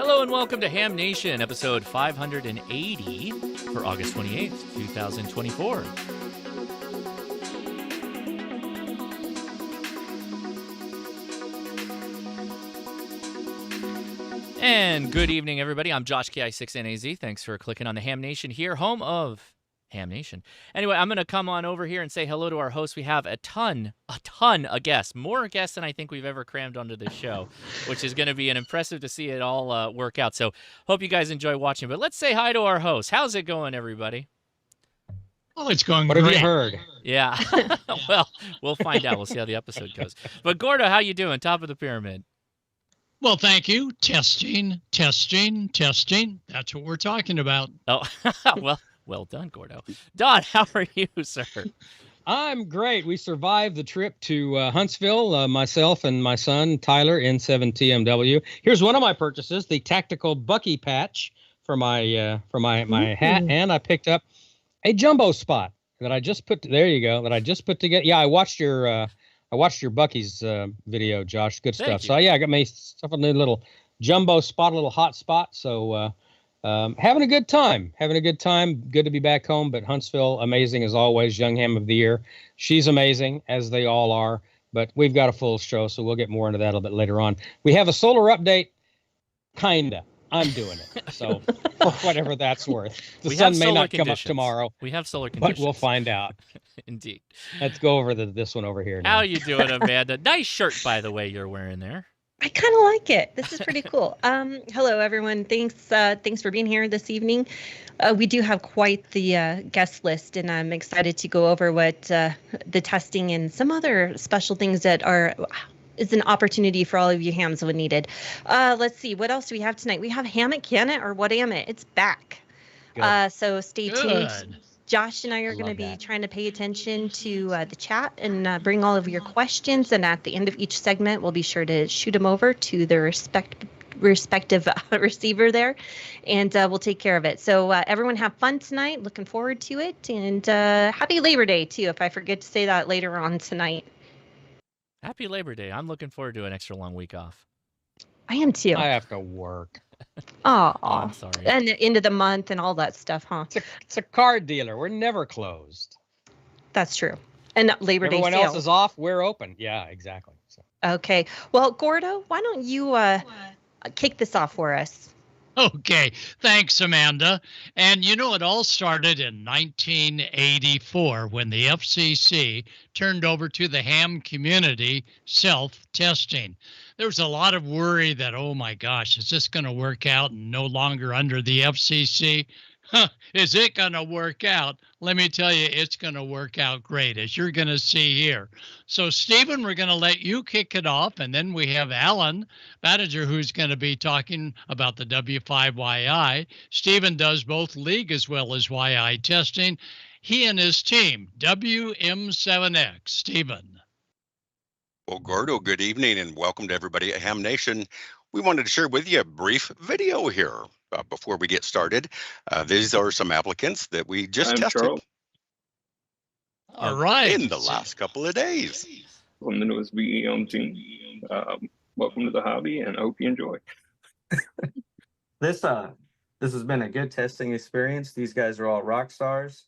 Hello and welcome to Ham Nation, episode 580 for August 28th, 2024. And good evening, everybody. I'm Josh KI6NAZ. Thanks for clicking on the Ham Nation here, home of Ham Nation. Anyway, I'm going to come on over here and say hello to our host. We have a ton of guests, more guests than I think we've ever crammed onto this show, which is going to be an impressive to see it all work out. So hope you guys enjoy watching. But let's say hi to our host. How's it going, everybody? Oh, it's going great. What have you heard? Yeah. Well, we'll find out. We'll see how the episode goes. But Gordo, how you doing? Top of the pyramid. Well, thank you. Testing. That's what we're talking about. Oh, well done, Gordo. Don, how are you, sir? I'm great. We survived the trip to Huntsville, myself and my son, Tyler, N7TMW. Here's one of my purchases, the tactical Bucky patch for my hat, and I picked up a jumbo spot that I just put. There you go. That I just put together. Yeah, I watched your Bucky's video, Josh. Good stuff. So yeah, I got myself a new little jumbo spot, a little hot spot. So having a good time. Good to be back home. But Huntsville, amazing as always. Young Ham of the Year. She's amazing, as they all are. But we've got a full show, so we'll get more into that a little bit later on. We have a solar update, kinda. I'm doing it, so for whatever that's worth. The sun may not come up tomorrow. We have solar conditions. But we'll find out. Indeed. Let's go over this one over here now. How you doing, Amanda? Nice shirt, by the way, you're wearing there. I kind of like it. This is pretty cool. Hello, everyone. Thanks for being here this evening. We do have quite the guest list, and I'm excited to go over what the testing and some other special things that is an opportunity for all of you hams when needed. Let's see. What else do we have tonight? We have Ham It, Can It, or What Am It? It's back. So stay tuned. Josh and I are going to be trying to pay attention to the chat and bring all of your questions. And at the end of each segment, we'll be sure to shoot them over to the respective receiver there, and we'll take care of it. So everyone have fun tonight. Looking forward to it. And happy Labor Day, too, if I forget to say that later on tonight. Happy Labor Day. I'm looking forward to an extra long week off. I am, too. I have to work. Oh, I'm sorry. And the end of the month and all that stuff, huh? It's a car dealer. We're never closed. That's true. And Labor Day Everyone sale. else is off. We're open. Yeah, exactly. So. Okay. Well, Gordo, why don't you kick this off for us? Okay. Thanks, Amanda. And you know, it all started in 1984 when the FCC turned over to the ham community self-testing. There was a lot of worry that, oh my gosh, is this going to work out and no longer under the FCC? Is it going to work out? Let me tell you, it's going to work out great, as you're going to see here. So, Stephen, we're going to let you kick it off, and then we have Alan Badger, who's going to be talking about the W5YI. Stephen does both league as well as YI testing. He and his team, WM7X. Stephen. Well, Gordo, good evening and welcome to everybody at Ham Nation. We wanted to share with you a brief video here before we get started. These are some applicants that we just tested. Charles. All right. In the last couple of days. From the newest VEM team. Welcome to the hobby, and I hope you enjoy. This has been a good testing experience. These guys are all rock stars,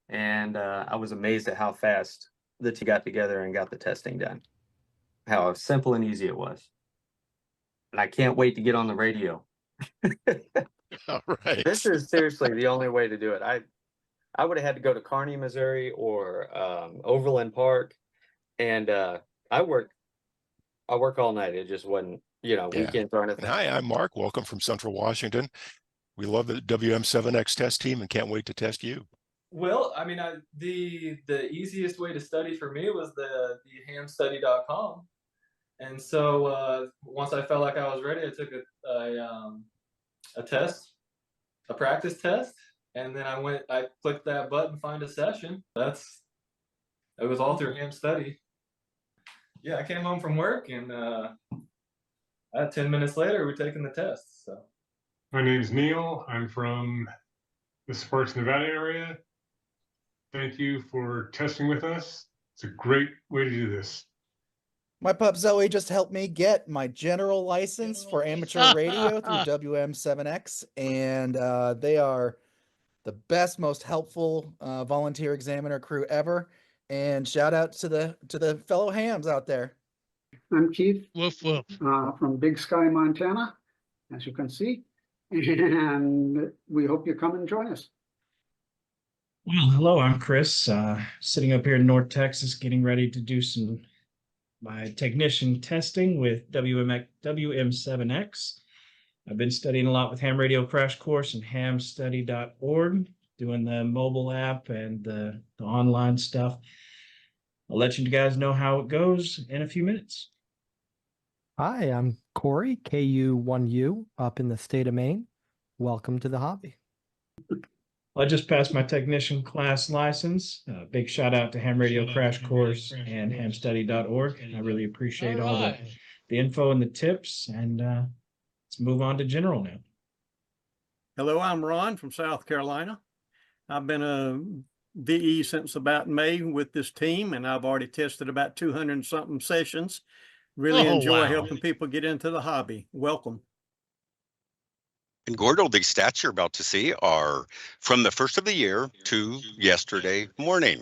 and I was amazed at how fast the two got together and got the testing done. How simple and easy it was. And I can't wait to get on the radio. All right. This is seriously the only way to do it. I would have had to go to Kearney, Missouri, or Overland Park, and I work all night. It just wasn't, weekends or anything. Hi, I'm Mark. Welcome from Central Washington. We love the WM7X test team and can't wait to test you. Well, I mean, the easiest way to study for me was the hamstudy.com. And so once I felt like I was ready, I took a test, a practice test, and then I clicked that button, find a session. It was all through Ham Study. Yeah, I came home from work, and 10 minutes later, we're taking the test. So, my name's Neil. I'm from the Sparks, Nevada area. Thank you for testing with us. It's a great way to do this. My pup Zoe just helped me get my general license for amateur radio through WM7X, and they are the best, most helpful volunteer examiner crew ever. And shout out to the fellow hams out there. I'm Keith Woof woof. from Big Sky, Montana, as you can see, and we hope you come and join us. Well, hello, I'm Chris, sitting up here in North Texas, getting ready to do my technician testing with WM7X. I've been studying a lot with Ham Radio Crash Course and hamstudy.org, doing the mobile app and the online stuff. I'll let you guys know how it goes in a few minutes. Hi, I'm Corey, KU1U, up in the state of Maine. Welcome to the hobby. I just passed my technician class license. Big shout out to Ham Radio Crash Course and hamstudy.org. I really appreciate all the info and the tips. And let's move on to general now. Hello, I'm Ron from South Carolina. I've been a VE since about May with this team, and I've already tested about 200 and something sessions. Really enjoy helping people get into the hobby. Welcome. And Gordo, the stats you're about to see are from the first of the year to yesterday morning.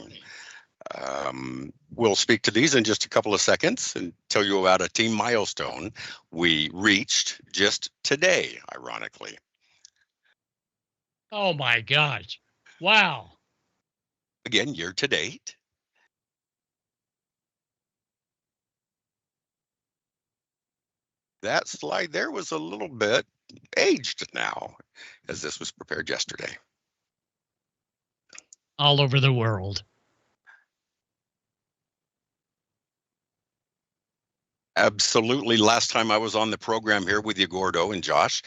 We'll speak to these in just a couple of seconds and tell you about a team milestone we reached just today, ironically. Oh my gosh. Wow. Again, year to date. That slide there was a little bit aged now, as this was prepared yesterday. All over the world. Absolutely. Last time I was on the program here with you, Gordo and Josh,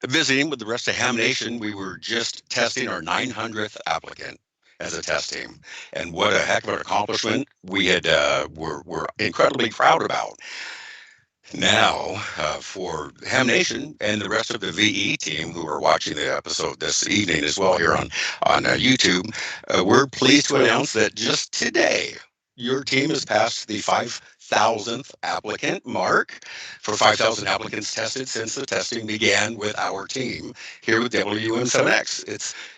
visiting with the rest of Ham Nation, we were just testing our 900th applicant as a test team. And what a heck of an accomplishment we had we're incredibly proud about. Now, for Ham Nation and the rest of the VE team who are watching the episode this evening as well here on YouTube, we're pleased to announce that just today, your team has passed the 5,000th applicant mark for 5,000 applicants tested since the testing began with our team here with WM7X.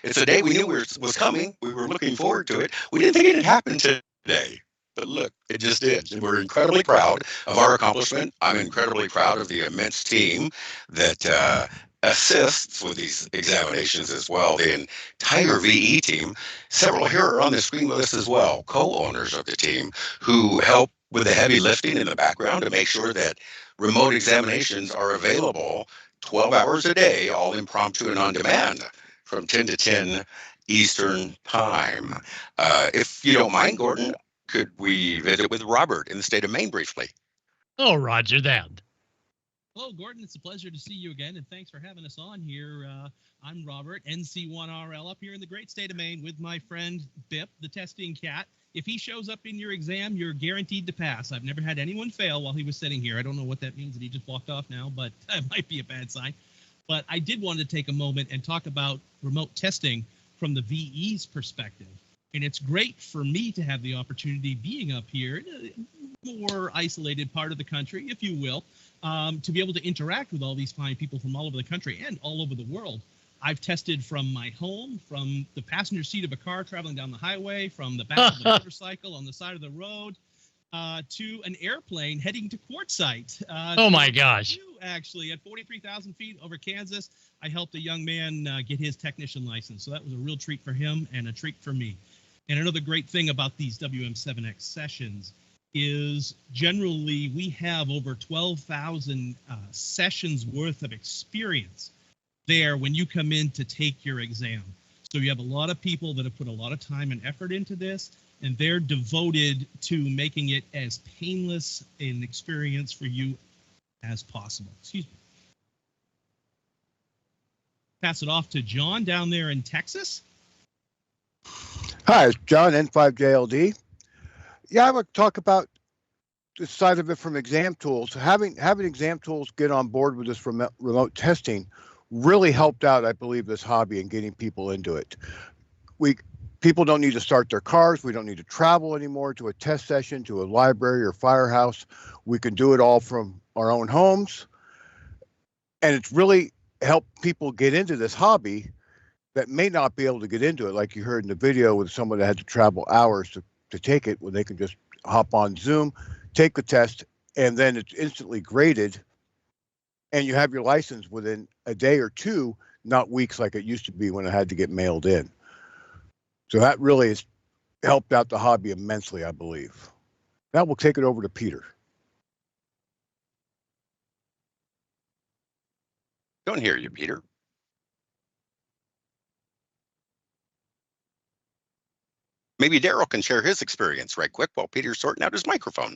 It's a day we knew was coming. We were looking forward to it. We didn't think it'd happen today. But look, it just did. We're incredibly proud of our accomplishment. I'm incredibly proud of the immense team that assists with these examinations as well. The entire VE team, several here are on the screen with us as well, co-owners of the team who help with the heavy lifting in the background to make sure that remote examinations are available 12 hours a day, all impromptu and on demand from 10 to 10 Eastern time. If you don't mind, Gordon, could we visit with Robert in the state of Maine briefly? Oh, Roger that. Hello, Gordon. It's a pleasure to see you again, and thanks for having us on here. I'm Robert, NC1RL, up here in the great state of Maine with my friend Bip, the testing cat. If he shows up in your exam, you're guaranteed to pass. I've never had anyone fail while he was sitting here. I don't know what that means that he just walked off now, but that might be a bad sign. But I did want to take a moment and talk about remote testing from the VE's perspective. And it's great for me to have the opportunity, being up here in a more isolated part of the country, if you will, to be able to interact with all these fine people from all over the country and all over the world. I've tested from my home, from the passenger seat of a car traveling down the highway, from the back of a motorcycle on the side of the road, to an airplane heading to Quartzsite. Oh my gosh. Actually, at 43,000 feet over Kansas, I helped a young man get his technician license. So that was a real treat for him and a treat for me. And another great thing about these WM7X sessions is generally we have over 12,000 sessions worth of experience there when you come in to take your exam. So you have a lot of people that have put a lot of time and effort into this, and they're devoted to making it as painless an experience for you as possible. Excuse me. Pass it off to John down there in Texas. Hi, it's John, N5JLD. Yeah, I would talk about the side of it from exam tools. Having exam tools get on board with this remote testing really helped out, I believe, this hobby and getting people into it. people don't need to start their cars. We don't need to travel anymore to a test session, to a library or firehouse. We can do it all from our own homes. And it's really helped people get into this hobby that may not be able to get into it, like you heard in the video with someone that had to travel hours to take it, when they can just hop on Zoom, take the test, and then it's instantly graded, and you have your license within a day or two, not weeks like it used to be when it had to get mailed in. So that really has helped out the hobby immensely, I believe. Now we'll take it over to Peter. Don't hear you, Peter. Maybe Daryl can share his experience right quick while Peter's sorting out his microphone.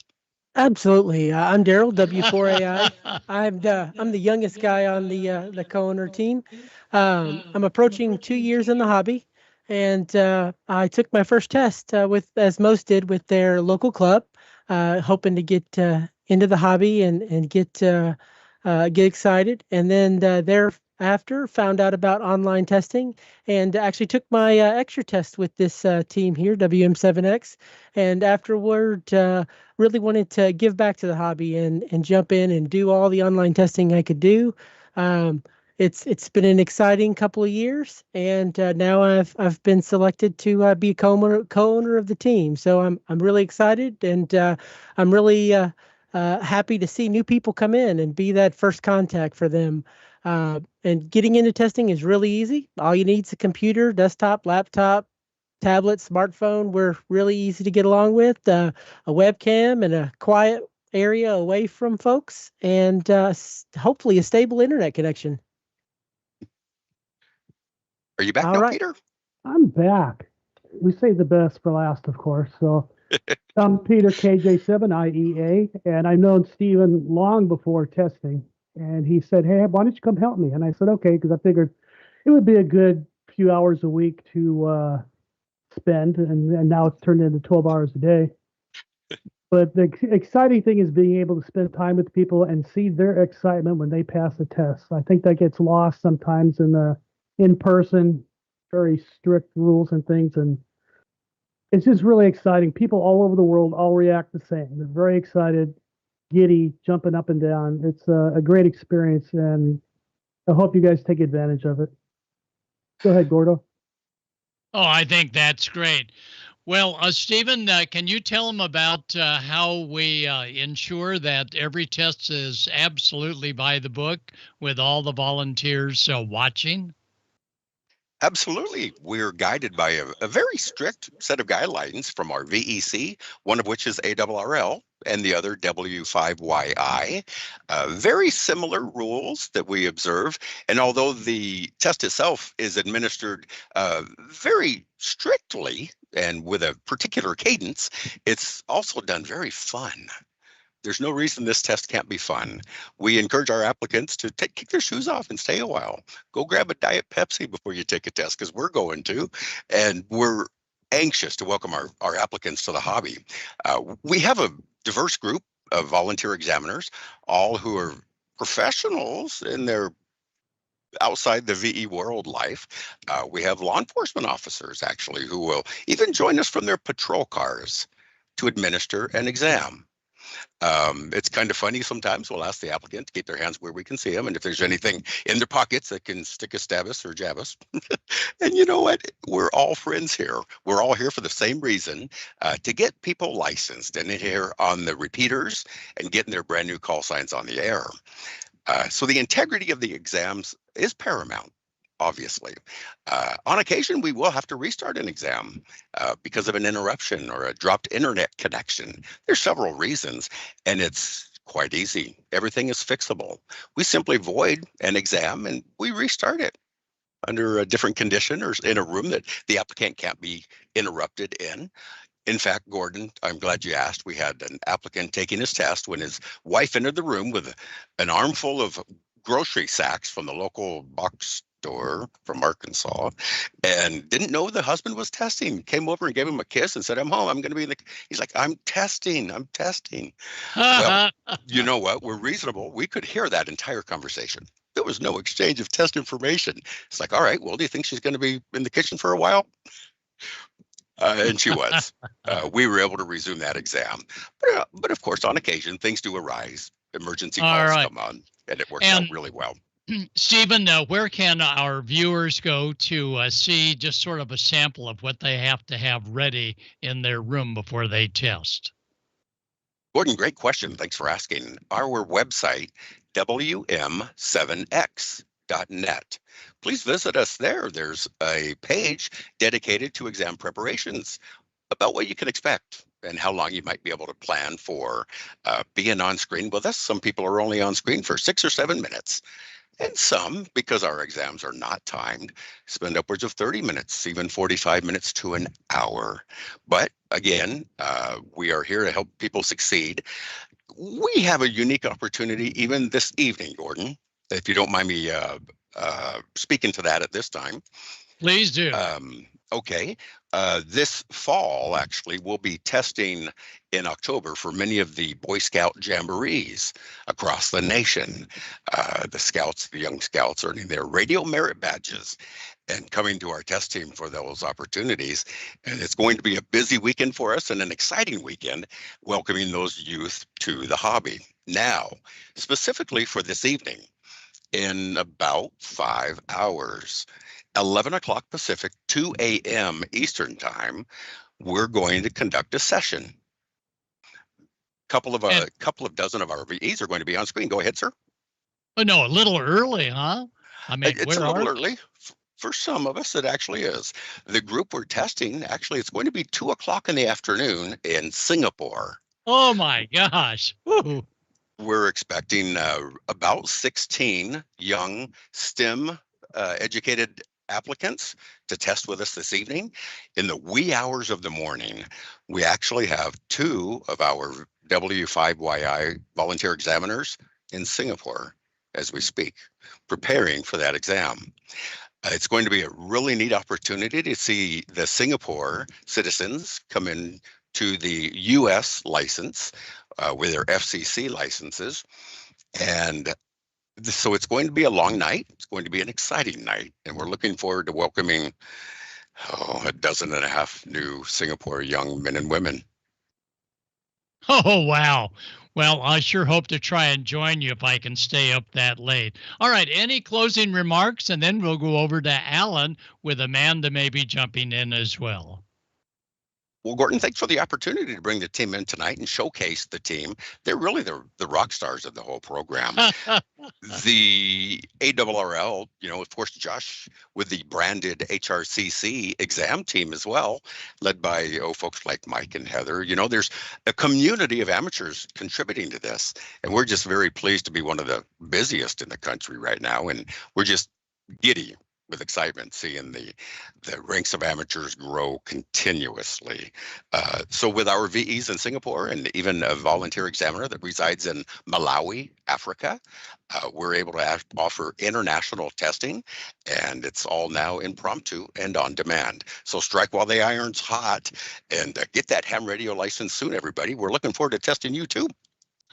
Absolutely. I'm Daryl, W4AI. I'm the youngest guy on the co-owner team. I'm approaching 2 years in the hobby, and I took my first test as most did, with their local club, hoping to get into the hobby and get excited. And then thereafter found out about online testing, and actually took my extra test with this team here, WM7X. And afterward, really wanted to give back to the hobby and jump in and do all the online testing I could do. It's been an exciting couple of years, and now I've been selected to be a co-owner of the team. So I'm really excited, and I'm really happy to see new people come in and be that first contact for them. And getting into testing is really easy. All you need is a computer, desktop, laptop, tablet, smartphone. We're really easy to get along with. A webcam and a quiet area away from folks, and hopefully a stable internet connection. Are you back All now, right. Peter? I'm back. We save the best for last, of course. So I'm Peter, KJ7IEA, and I've known Stephen long before testing. And he said, hey, why don't you come help me? And I said, okay, because I figured it would be a good few hours a week to spend. And now it's turned into 12 hours a day. But the exciting thing is being able to spend time with people and see their excitement when they pass a test. I think that gets lost sometimes in the in-person, very strict rules and things. And it's just really exciting. People all over the world all react the same. They're very excited, giddy, jumping up and down. It's a great experience, and I hope you guys take advantage of it. Go ahead, Gordo. Oh, I think that's great. Well, Stephen, can you tell them about how we ensure that every test is absolutely by the book with all the volunteers watching? Absolutely. We're guided by a very strict set of guidelines from our VEC, one of which is ARRL and the other W5YI. Very similar rules that we observe. And although the test itself is administered very strictly and with a particular cadence, it's also done very fun. There's no reason this test can't be fun. We encourage our applicants to kick their shoes off and stay a while. Go grab a Diet Pepsi before you take a test, because we're going to, and we're anxious to welcome our applicants to the hobby. We have a diverse group of volunteer examiners, all who are professionals in their outside the VE world life. We have law enforcement officers, actually, who will even join us from their patrol cars to administer an exam. It's kind of funny sometimes. We'll ask the applicant to keep their hands where we can see them, and if there's anything in their pockets that can stick a stab us or jab us. And you know what? We're all friends here. We're all here for the same reason, to get people licensed and here on the repeaters and getting their brand new call signs on the air. So the integrity of the exams is paramount. Obviously, on occasion, we will have to restart an exam because of an interruption or a dropped internet connection. There's several reasons, and it's quite easy. Everything is fixable. We simply void an exam and we restart it under a different condition or in a room that the applicant can't be interrupted in. In fact, Gordon, I'm glad you asked. We had an applicant taking his test when his wife entered the room with an armful of grocery sacks from the local box store from Arkansas, and didn't know the husband was testing. Came over and gave him a kiss and said, I'm home. I'm going to be in the. He's like, I'm testing. Well, you know what? We're reasonable. We could hear that entire conversation. There was no exchange of test information. It's like, all right, well, do you think she's going to be in the kitchen for a while? And she was. We were able to resume that exam. But of course, on occasion, things do arise. Emergency calls come on, and it works out really well. Stephen, where can our viewers go to see just sort of a sample of what they have to have ready in their room before they test? Gordon, great question. Thanks for asking. Our website, wm7x.net. Please visit us there. There's a page dedicated to exam preparations about what you can expect and how long you might be able to plan for being on screen with us. Some people are only on screen for 6 or 7 minutes. And some, because our exams are not timed, spend upwards of 30 minutes, even 45 minutes to an hour. But again, we are here to help people succeed. We have a unique opportunity even this evening, Gordon, if you don't mind me speaking to that at this time. Please do. Okay. This fall, actually, we'll be testing in October for many of the Boy Scout jamborees across the nation. The scouts, the young scouts, earning their radio merit badges and coming to our test team for those opportunities. And it's going to be a busy weekend for us and an exciting weekend, welcoming those youth to the hobby. Now, specifically for this evening, in about 5 hours, 11 o'clock Pacific, 2 a.m. Eastern time, we're going to conduct a session. Couple of dozen of our VEs are going to be on screen. Go ahead, sir. Oh, no, a little early, huh? I mean, it's a little early. For some of us, it actually is. The group we're testing, actually, it's going to be 2 o'clock in the afternoon in Singapore. Oh, my gosh. Woo. We're expecting about 16 young STEM educated applicants to test with us this evening. In the wee hours of the morning, we actually have 2 of our W5YI volunteer examiners in Singapore as we speak, preparing for that exam. It's going to be a really neat opportunity to see the Singapore citizens come in to the US license with their FCC licenses. And so it's going to be a long night. It's going to be an exciting night. And we're looking forward to welcoming 12 new Singapore young men and women. Oh, wow. Well, I sure hope to try and join you if I can stay up that late. All right, any closing remarks? And then we'll go over to Alan with Amanda maybe jumping in as well. Well, Gordon, thanks for the opportunity to bring the team in tonight and showcase the team. They're really the rock stars of the whole program. The ARRL, of course, Josh with the branded HRCC exam team as well, led by folks like Mike and Heather. There's a community of amateurs contributing to this, and we're just very pleased to be one of the busiest in the country right now, and we're just giddy with excitement seeing the ranks of amateurs grow continuously. So with our VEs in Singapore and even a volunteer examiner that resides in Malawi, Africa, we're able to offer international testing, and it's all now impromptu and on demand. So strike while the iron's hot and get that ham radio license soon, everybody. We're looking forward to testing you too.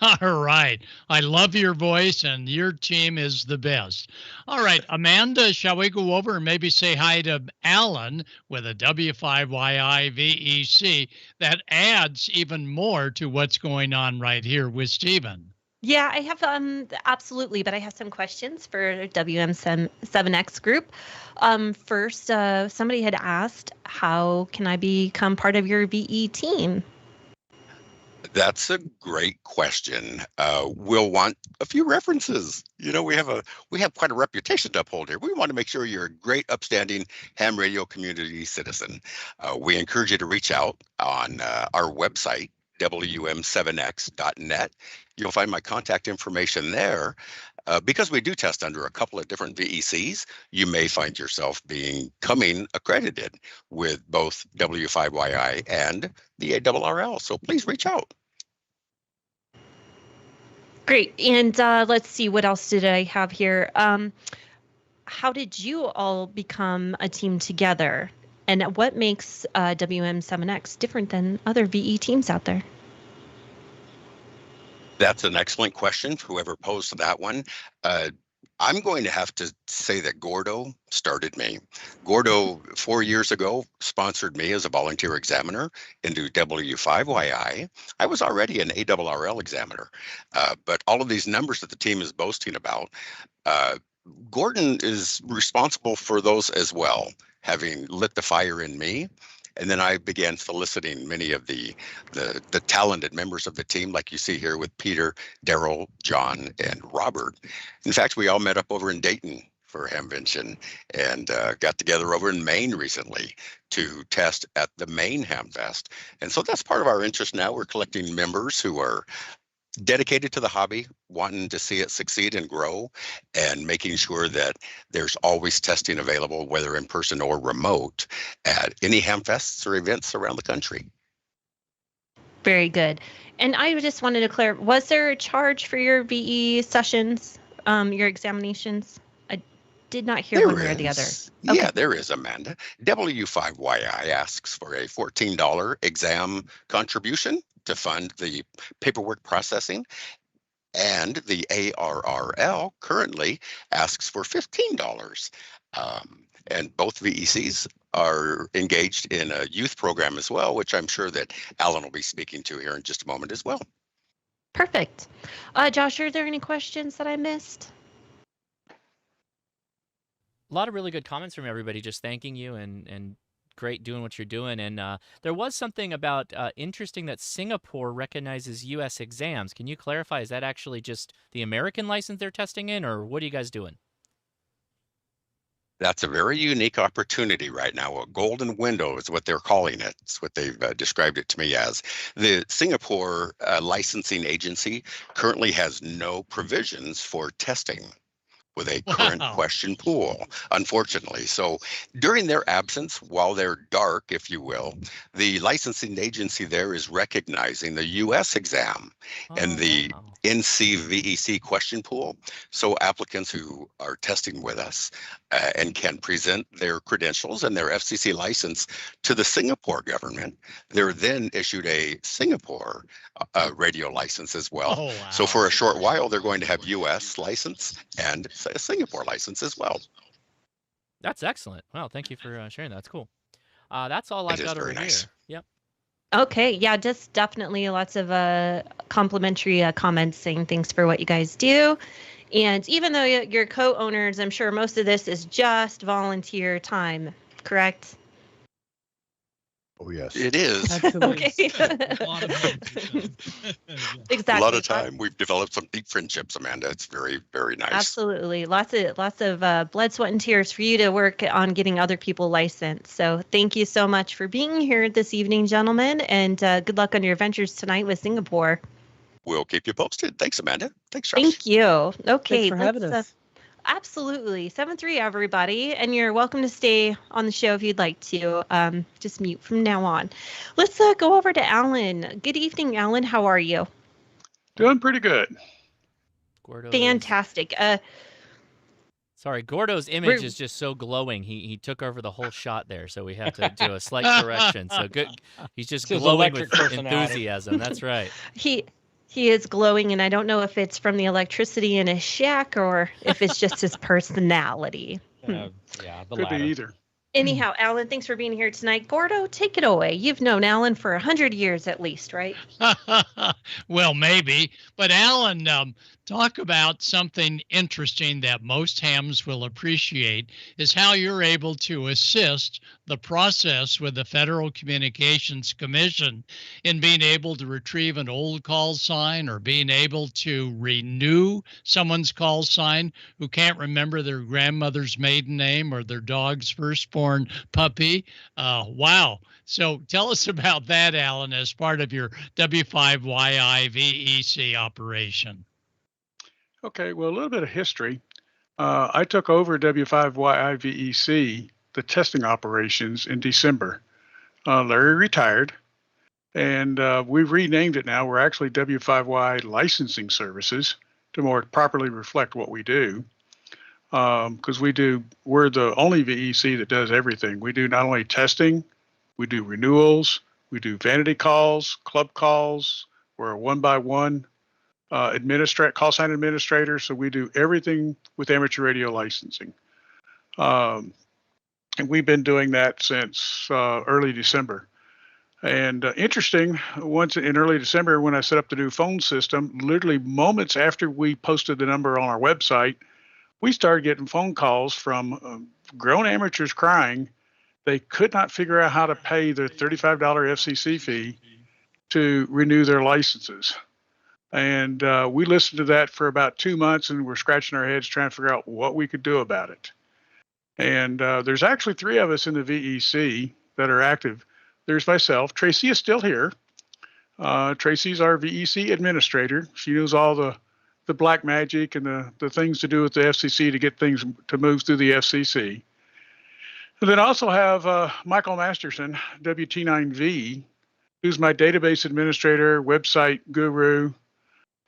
All right. I love your voice, and your team is the best. All right, Amanda, shall we go over and maybe say hi to Alan with a W5YI VEC that adds even more to what's going on right here with Stephen? Yeah, I have absolutely, but I have some questions for WM7X group. First, somebody had asked, how can I become part of your VE team? That's a great question. We'll want a few references. We have quite a reputation to uphold here. We want to make sure you're a great, upstanding ham radio community citizen. We encourage you to reach out on our website, wm7x.net. You'll find my contact information there. Because we do test under a couple of different VECs, you may find yourself becoming accredited with both W5YI and the ARRL. So please reach out. Great. And let's see, what else did I have here? How did you all become a team together? And what makes WM7X different than other VE teams out there? That's an excellent question, whoever posed that one. I'm going to have to say that Gordo started me. Gordo, 4 years ago, sponsored me as a volunteer examiner into W5YI. I was already an ARRL examiner, but all of these numbers that the team is boasting about, Gordon is responsible for those as well, having lit the fire in me. And then I began soliciting many of the talented members of the team, like you see here with Peter, Daryl, John, and Robert. In fact, we all met up over in Dayton for Hamvention and got together over in Maine recently to test at the Maine Hamfest. And so that's part of our interest now. We're collecting members who are dedicated to the hobby, wanting to see it succeed and grow, and making sure that there's always testing available, whether in person or remote, at any hamfests or events around the country. Very good. And I just wanted to clarify, was there a charge for your VE sessions, your examinations? I did not hear one way or the other. Okay. Yeah, there is, Amanda. W5YI asks for a $14 exam contribution to fund the paperwork processing, and the ARRL currently asks for $15. And both VECs are engaged in a youth program as well, which I'm sure that Alan will be speaking to here in just a moment as well. Perfect. Josh, are there any questions that I missed? A lot of really good comments from everybody, just thanking you and great doing what you're doing. And there was something about interesting that Singapore recognizes U.S. exams. Can you clarify? Is that actually just the American license they're testing in, or what are you guys doing? That's a very unique opportunity right now. A golden window is what they're calling it. It's what they've described it to me as. The Singapore licensing agency currently has no provisions for testing with a current question pool, unfortunately. So during their absence, while they're dark, if you will, the licensing agency there is recognizing the U.S. exam and the NCVEC question pool. So applicants who are testing with us and can present their credentials and their FCC license to the Singapore government, they're then issued a Singapore radio license as well. Oh, wow. So for a short while, they're going to have U.S. license and a Singapore license as well. That's excellent. Wow, thank you for sharing that. That's cool. That's all I've got over here. Yep. Okay, yeah, just definitely lots of complimentary comments saying thanks for what you guys do. And even though you're co-owners, I'm sure most of this is just volunteer time, correct? Oh, yes. It is. Okay. Exactly. A lot of time. We've developed some deep friendships, Amanda. It's very, very nice. Absolutely. Lots of blood, sweat, and tears for you to work on getting other people licensed. So thank you so much for being here this evening, gentlemen, and good luck on your adventures tonight with Singapore. We'll keep you posted. Thanks, Amanda. Thanks, Josh. Thank you. Okay. Thanks for having us. Absolutely. 7-3, everybody. And you're welcome to stay on the show if you'd like to. Just mute from now on. Let's go over to Alan. Good evening, Alan. How are you? Doing pretty good. Gordo Fantastic. Sorry, Gordo's image is just so glowing. He took over the whole shot there, so we have to do a slight correction. So good. He's just glowing with enthusiasm. That's right. He is glowing, and I don't know if it's from the electricity in his shack or if it's just his personality. Yeah, the Could latter. be either. Anyhow, Alan, thanks for being here tonight. Gordo, take it away. You've known Alan for 100 years at least, right? Well, maybe. But Alan, talk about something interesting that most hams will appreciate is how you're able to assist the process with the Federal Communications Commission in being able to retrieve an old call sign or being able to renew someone's call sign who can't remember their grandmother's maiden name or their dog's firstborn puppy. Wow. So tell us about that, Alan, as part of your W5YI VEC operation. Okay, well, a little bit of history. I took over W5YI VEC, the testing operations, in December. Larry retired, and we renamed it now. We're actually W5Y Licensing Services to more properly reflect what we do. Because we're the only VEC that does everything. We do not only testing, we do renewals, we do vanity calls, club calls. We're a one-by-one call sign administrator. So we do everything with amateur radio licensing. And we've been doing that since early December. And interesting, once in early December, when I set up the new phone system, literally moments after we posted the number on our website, we started getting phone calls from grown amateurs crying they could not figure out how to pay their $35 FCC fee to renew their licenses. And we listened to that for about 2 months, and we're scratching our heads trying to figure out what we could do about it. And there's actually 3 of us in the VEC that are active. There's myself. Tracy is still here. Tracy's our VEC administrator. She knows all the black magic and the things to do with the FCC to get things to move through the FCC. And then I also have Michael Masterson, WT9V, who's my database administrator, website guru,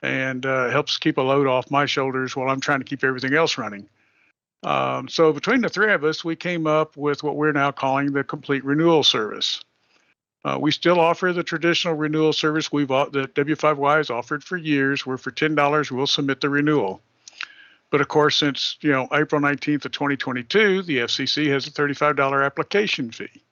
and helps keep a load off my shoulders while I'm trying to keep everything else running. So between the 3 of us, we came up with what we're now calling the complete renewal service. We still offer the traditional renewal service that W5Y has offered for years, where for $10 we'll submit the renewal. But of course, since April 19th of 2022, the FCC has a $35 application fee.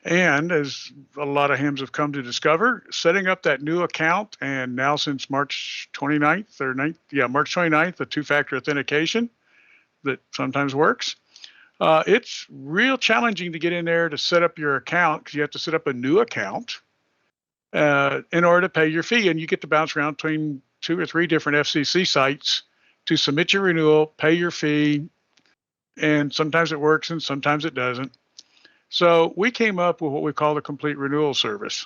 And as a lot of hams have come to discover, setting up that new account, and now since March 29th, March 29th, the 2-factor authentication that sometimes works, it's real challenging to get in there to set up your account, because you have to set up a new account in order to pay your fee. And you get to bounce around between 2 or 3 different FCC sites to submit your renewal, pay your fee, and sometimes it works and sometimes it doesn't. So we came up with what we call the complete renewal service.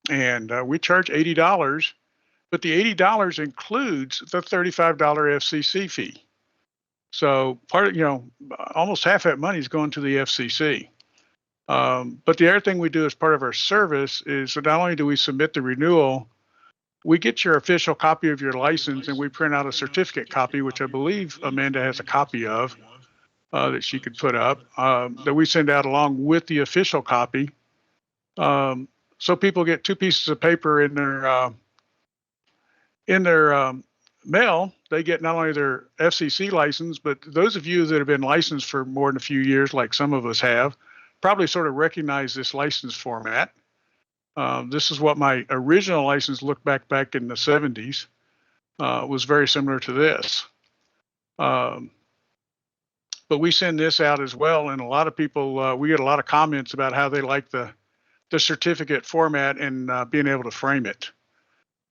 And we charge $80, but the $80 includes the $35 FCC fee. So almost half that money is going to the FCC. But the other thing we do as part of our service is that not only do we submit the renewal, we get your official copy of your license, and we print out a certificate copy, which I believe Amanda has a copy of that she could put up, that we send out along with the official copy. So people get 2 pieces of paper in their mail. They get not only their FCC license, but those of you that have been licensed for more than a few years, like some of us have, probably sort of recognize this license format. This is what my original license looked back in the 70s. Was very similar to this. But we send this out as well, and a lot of people, we get a lot of comments about how they like the certificate format and being able to frame it.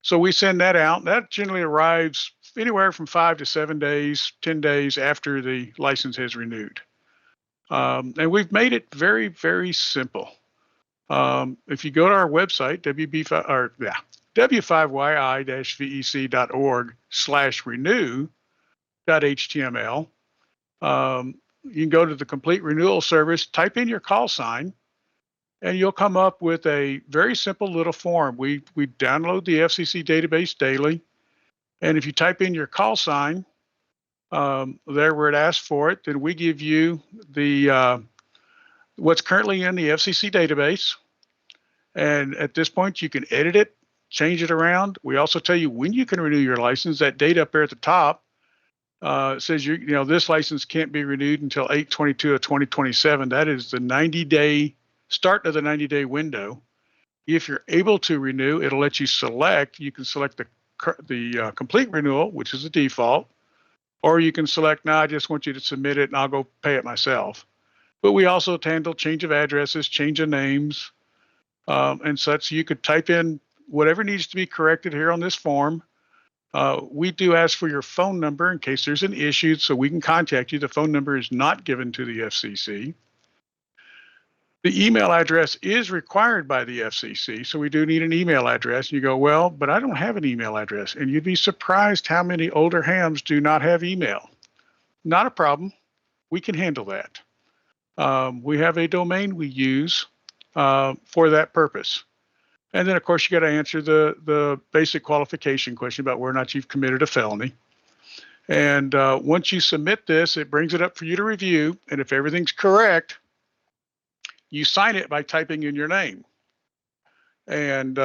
So we send that out. That generally arrives anywhere from 5 to 7 days, 10 days after the license has renewed. And we've made it very, very simple. If you go to our website, w5yi-vec.org/renew.html, you can go to the complete renewal service, type in your call sign, and you'll come up with a very simple little form. We download the FCC database daily, and if you type in your call sign there where it asks for it, then we give you the what's currently in the FCC database. And at this point, you can edit it, change it around. We also tell you when you can renew your license. That date up there at the top says this license can't be renewed until 8/22 of 2027. That is the 90-day start of the 90-day window. If you're able to renew, it'll let you select. You can select the complete renewal, which is the default, or you can select, no, I just want you to submit it and I'll go pay it myself. But we also handle change of addresses, change of names, and such. You could type in whatever needs to be corrected here on this form. We do ask for your phone number in case there's an issue so we can contact you. The phone number is not given to the FCC. The email address is required by the FCC, so we do need an email address. And you go, well, but I don't have an email address. And you'd be surprised how many older hams do not have email. Not a problem. We can handle that. We have a domain we use for that purpose. And then, of course, you got to answer the basic qualification question about whether or not you've committed a felony. And once you submit this, it brings it up for you to review. And if everything's correct, you sign it by typing in your name. And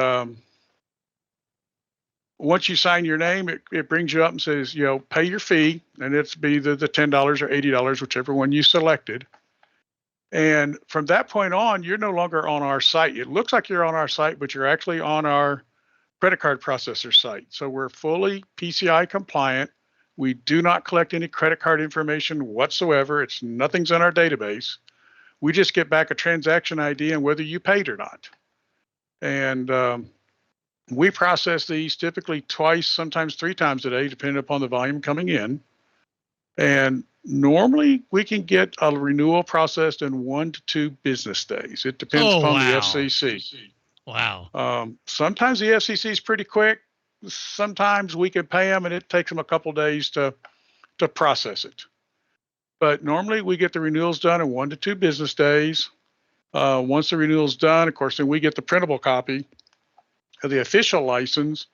once you sign your name, it brings you up and says, pay your fee, and it's be the $10 or $80, whichever one you selected. And from that point on, you're no longer on our site. It looks like you're on our site, but you're actually on our credit card processor site. So we're fully PCI compliant. We do not collect any credit card information whatsoever. Nothing's in our database. We just get back a transaction ID and whether you paid or not. And we process these typically twice, sometimes 3 times a day, depending upon the volume coming in. And normally we can get a renewal processed in 1 to 2 business days. It depends upon the FCC. Wow. Sometimes the FCC is pretty quick. Sometimes we can pay them and it takes them a couple days to process it. But normally we get the renewals done in 1 to 2 business days. Once the renewal's done, of course, then we get the printable copy of the official license.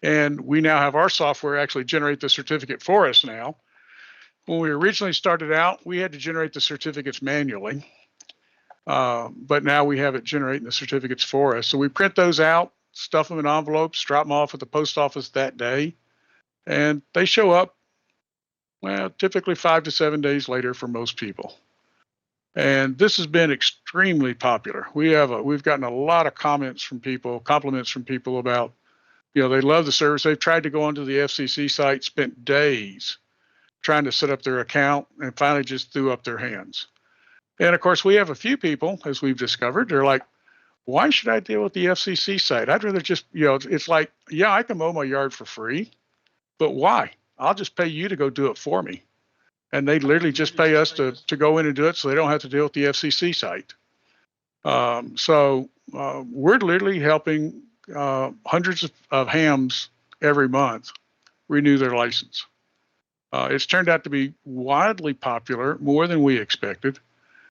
And we now have our software actually generate the certificate for us now. When we originally started out, we had to generate the certificates manually. But now we have it generating the certificates for us. So we print those out, stuff them in envelopes, drop them off at the post office that day. And they show up, well, typically 5 to 7 days later for most people. And this has been extremely popular. We've gotten a lot of compliments from people about, they love the service. They've tried to go onto the FCC site, spent days trying to set up their account, and finally just threw up their hands. And of course, we have a few people, as we've discovered, they're like, why should I deal with the FCC site? I'd rather just, it's like, yeah, I can mow my yard for free, but why? I'll just pay you to go do it for me. And they literally just pay us to go in and do it so they don't have to deal with the FCC site. So we're literally helping hundreds of hams every month renew their license. It's turned out to be wildly popular, more than we expected.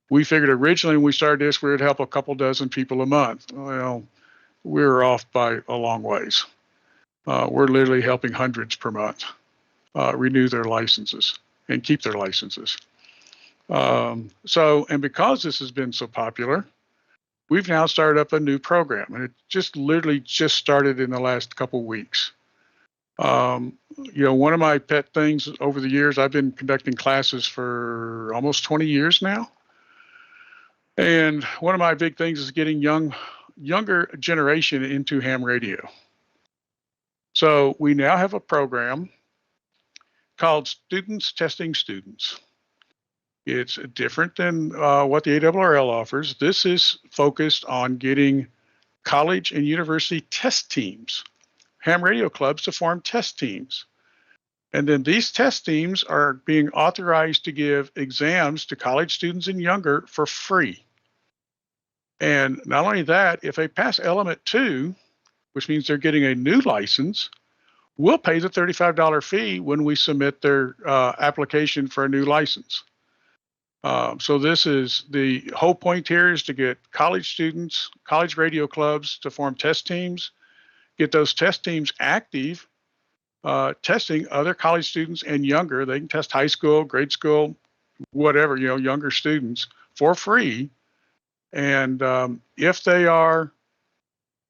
We figured originally when we started this, we would help a couple dozen people a month. Well, we're off by a long ways. We're literally helping hundreds per month renew their licenses and keep their licenses. And because this has been so popular, we've now started up a new program, and it literally just started in the last couple weeks. One of my pet things over the years, I've been conducting classes for almost 20 years now. And one of my big things is getting younger generation into ham radio. So we now have a program called Students Testing Students. It's different than what the ARRL offers. This is focused on getting college and university test teams, ham radio clubs, to form test teams. And then these test teams are being authorized to give exams to college students and younger for free. And not only that, if they pass Element 2, which means they're getting a new license, we'll pay the $35 fee when we submit their application for a new license. So this is the whole point here, is to get college students, college radio clubs to form test teams, get those test teams active, testing other college students and younger. They can test high school, grade school, whatever, younger students for free. And if they are,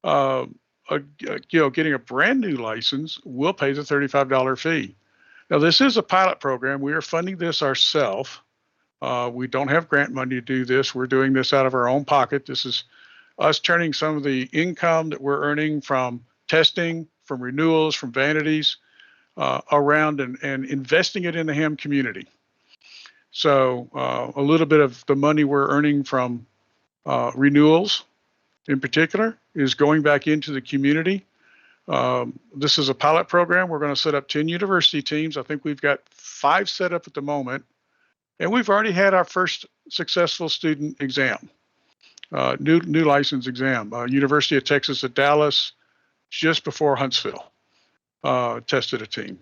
getting a brand new license, we'll pay the $35 fee. Now, this is a pilot program. We are funding this ourselves. We don't have grant money to do this. We're doing this out of our own pocket. This is us turning some of the income that we're earning from testing, from renewals, from vanities, around and investing it in the ham community. So a little bit of the money we're earning from renewals in particular is going back into the community. This is a pilot program. We're going to set up 10 university teams. I think we've got 5 set up at the moment. And we've already had our first successful student exam, new license exam. University of Texas at Dallas, just before Huntsville, tested a team.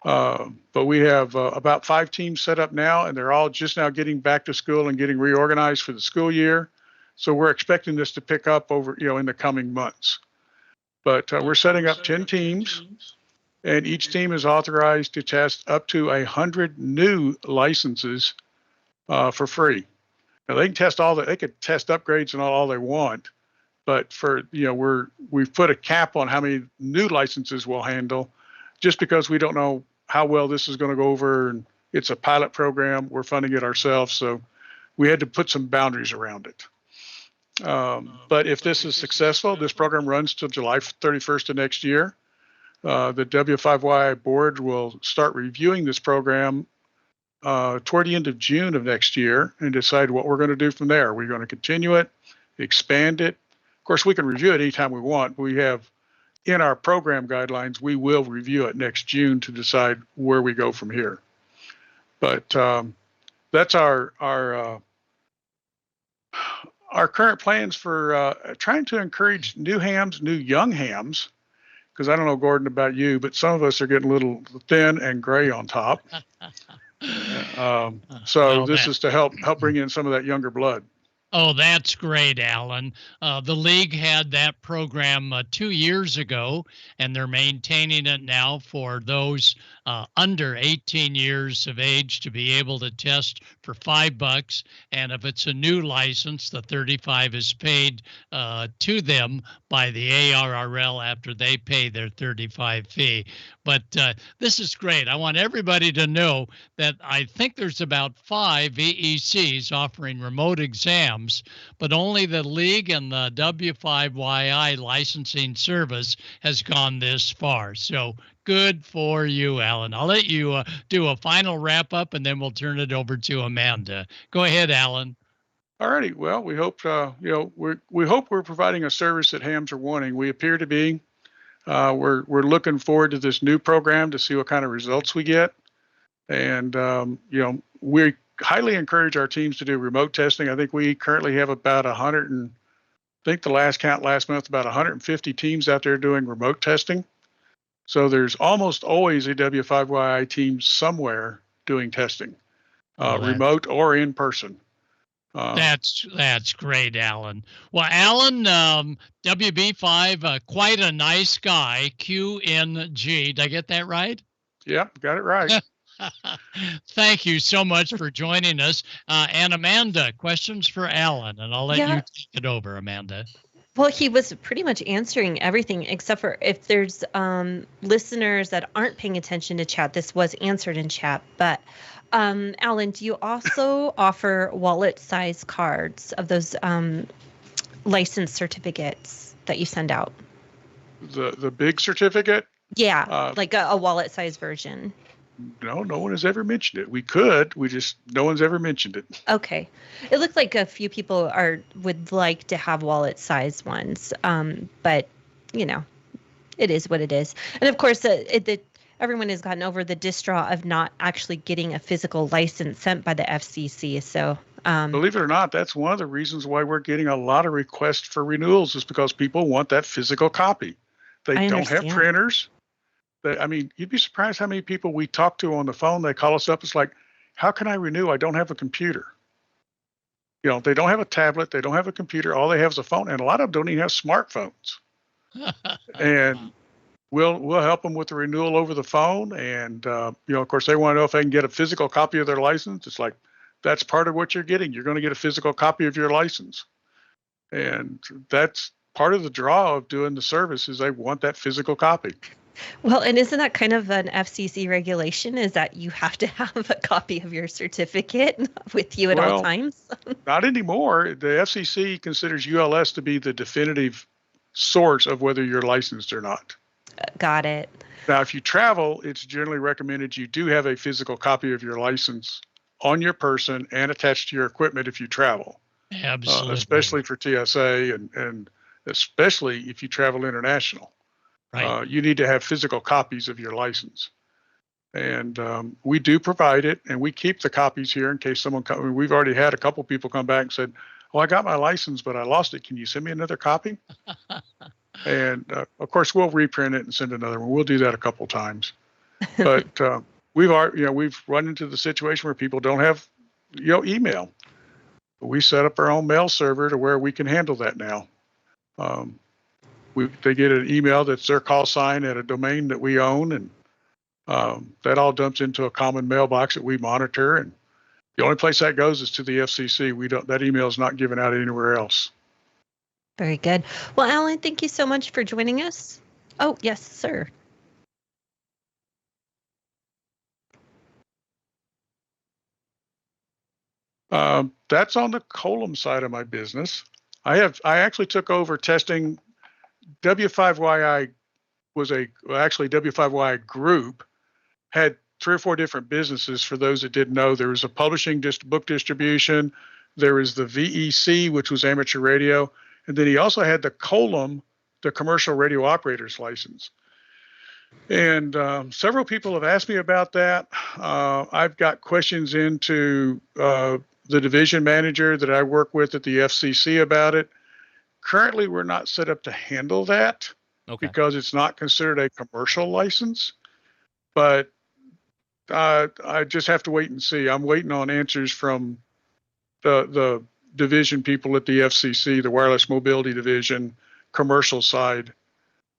But we have about 5 teams set up now, and they're all just now getting back to school and getting reorganized for the school year. So we're expecting this to pick up over, in the coming months. But we're setting up 10 teams, and each team is authorized to test up to 100 new licenses for free. Now they can test they could test upgrades and all they want, But for, we've put a cap on how many new licenses we'll handle, just because we don't know how well this is going to go over, and it's a pilot program. We're funding it ourselves, so we had to put some boundaries around it. But if this is successful, this program runs till July 31st of next year. The W5Y board will start reviewing this program toward the end of June of next year and decide what we're going to do from there. We're going to continue it, expand it. Of course, we can review it anytime we want. We have in our program guidelines, we will review it next June to decide where we go from here. But that's our current plans for trying to encourage new young hams, because I don't know, Gordon, about you, but some of us are getting a little thin and gray on top. So this is to help bring in some of that younger blood. Oh, that's great, Alan. The league had that program 2 years ago, and they're maintaining it now for those under 18 years of age to be able to test for $5. And if it's a new license, the $35 is paid to them by the ARRL after they pay their $35 fee. But this is great. I want everybody to know that I think there's about 5 VECs offering remote exams, but only the league and the W5YI licensing service has gone this far. So good for you, Alan. I'll let you do a final wrap up, and then we'll turn it over to Amanda. Go ahead, Alan. All righty. Well, we hope we hope we're providing a service that hams are wanting. We appear to be. We're looking forward to this new program to see what kind of results we get, and we highly encourage our teams to do remote testing. I think we currently have about 100, and I think the last count last month, about 150 teams out there doing remote testing. So there's almost always a W5YI team somewhere doing testing, remote or in person. That's great, Alan. Well, Alan, WB5, quite a nice guy, QNG. Did I get that right? Yep, got it right. Thank you so much for joining us. And Amanda, questions for Alan, and I'll let you take it over, Amanda. Well, he was pretty much answering everything except for if there's listeners that aren't paying attention to chat. This was answered in chat, but Alan, do you also offer wallet size cards of those license certificates that you send out? The big certificate? Yeah, like a wallet size version. No one has ever mentioned it. We could, no one's ever mentioned it. Okay. It looked like a few people would like to have wallet size ones. But it is what it is. And of course, everyone has gotten over the distraught of not actually getting a physical license sent by the FCC. So believe it or not, that's one of the reasons why we're getting a lot of requests for renewals, is because people want that physical copy. They don't have printers. You'd be surprised how many people we talk to on the phone. They call us up. It's like, how can I renew? I don't have a computer. They don't have a tablet. They don't have a computer. All they have is a phone. And a lot of them don't even have smartphones. And we'll help them with the renewal over the phone. And, of course, they want to know if they can get a physical copy of their license. It's like, that's part of what you're getting. You're going to get a physical copy of your license. And that's part of the draw of doing the service, is they want that physical copy. Well, and isn't that kind of an FCC regulation, is that you have to have a copy of your certificate with you at all times? Not anymore. The FCC considers ULS to be the definitive source of whether you're licensed or not. Got it. Now, if you travel, it's generally recommended you do have a physical copy of your license on your person and attached to your equipment if you travel. Absolutely. Especially for TSA and especially if you travel international. Right. You need to have physical copies of your license. And we do provide it, and we keep the copies here in case someone comes. We've already had a couple people come back and said, I got my license, but I lost it. Can you send me another copy? And of course, we'll reprint it and send another one. We'll do that a couple times. But we've run into the situation where people don't have email. We set up our own mail server to where we can handle that now. They get an email that's their call sign at a domain that we own, and that all dumps into a common mailbox that we monitor. And the only place that goes is to the FCC. That email is not given out anywhere else. Very good. Well, Alan, thank you so much for joining us. Oh, yes, sir. That's on the Colum side of my business. I actually took over testing. W5YI was actually W5YI group had 3 or 4 different businesses. For those that didn't know, there was a publishing book distribution. There was the VEC, which was amateur radio. And then he also had the Colum, the commercial radio operator's license. And several people have asked me about that. I've got questions into the division manager that I work with at the FCC about it. Currently, we're not set up to handle that because it's not considered a commercial license. But I just have to wait and see. I'm waiting on answers from the division people at the FCC, the Wireless Mobility Division, commercial side,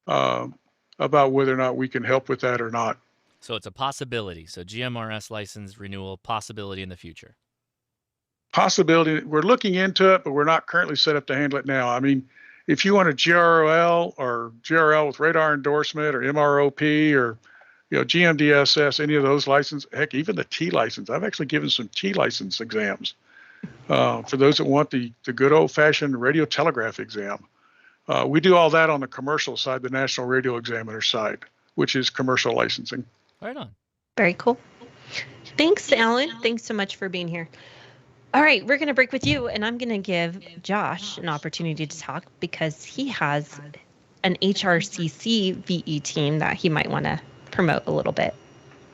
about whether or not we can help with that or not. So it's a possibility. So GMRS license renewal possibility in the future. Possibility. We're looking into it, but we're not currently set up to handle it now. I mean, if you want a GRL or GRL with radar endorsement or MROP or GMDSS, any of those licenses, heck, even the T license. I've actually given some T license exams for those that want the good old-fashioned radio telegraph exam. We do all that on the commercial side, the National Radio Examiner side, which is commercial licensing. Right on. Very cool. Thanks, Alan. Thanks so much for being here. All right, we're going to break with you, and I'm going to give Josh an opportunity to talk because he has an HRCC VE team that he might want to promote a little bit.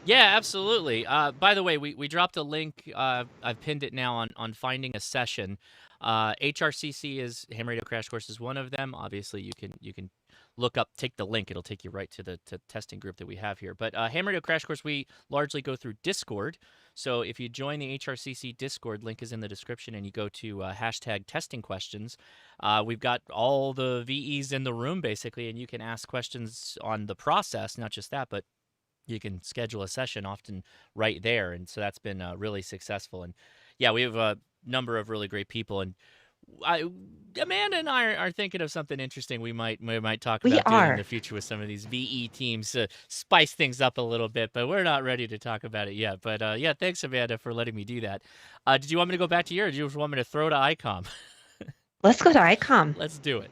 Yeah, absolutely. By the way, we dropped a link. I've pinned it now on finding a session. HRCC is Ham Radio Crash Course is one of them. Obviously, you can look up, take the link. It'll take you right to the testing group that we have here. But Ham Radio Crash Course, we largely go through Discord. So if you join the HRCC Discord, link is in the description, and you go to hashtag testing questions, we've got all the VEs in the room, basically, and you can ask questions on the process, not just that, but you can schedule a session often right there. And so that's been really successful. And yeah, we have a number of really great people. And Amanda and I are thinking of something interesting we might talk about doing in the future with some of these VE teams to spice things up a little bit, but we're not ready to talk about it yet. But yeah, thanks, Amanda, for letting me do that. Did you want me to go back to you, or do you just want me to throw to Icom? Let's go to Icom. Let's do it.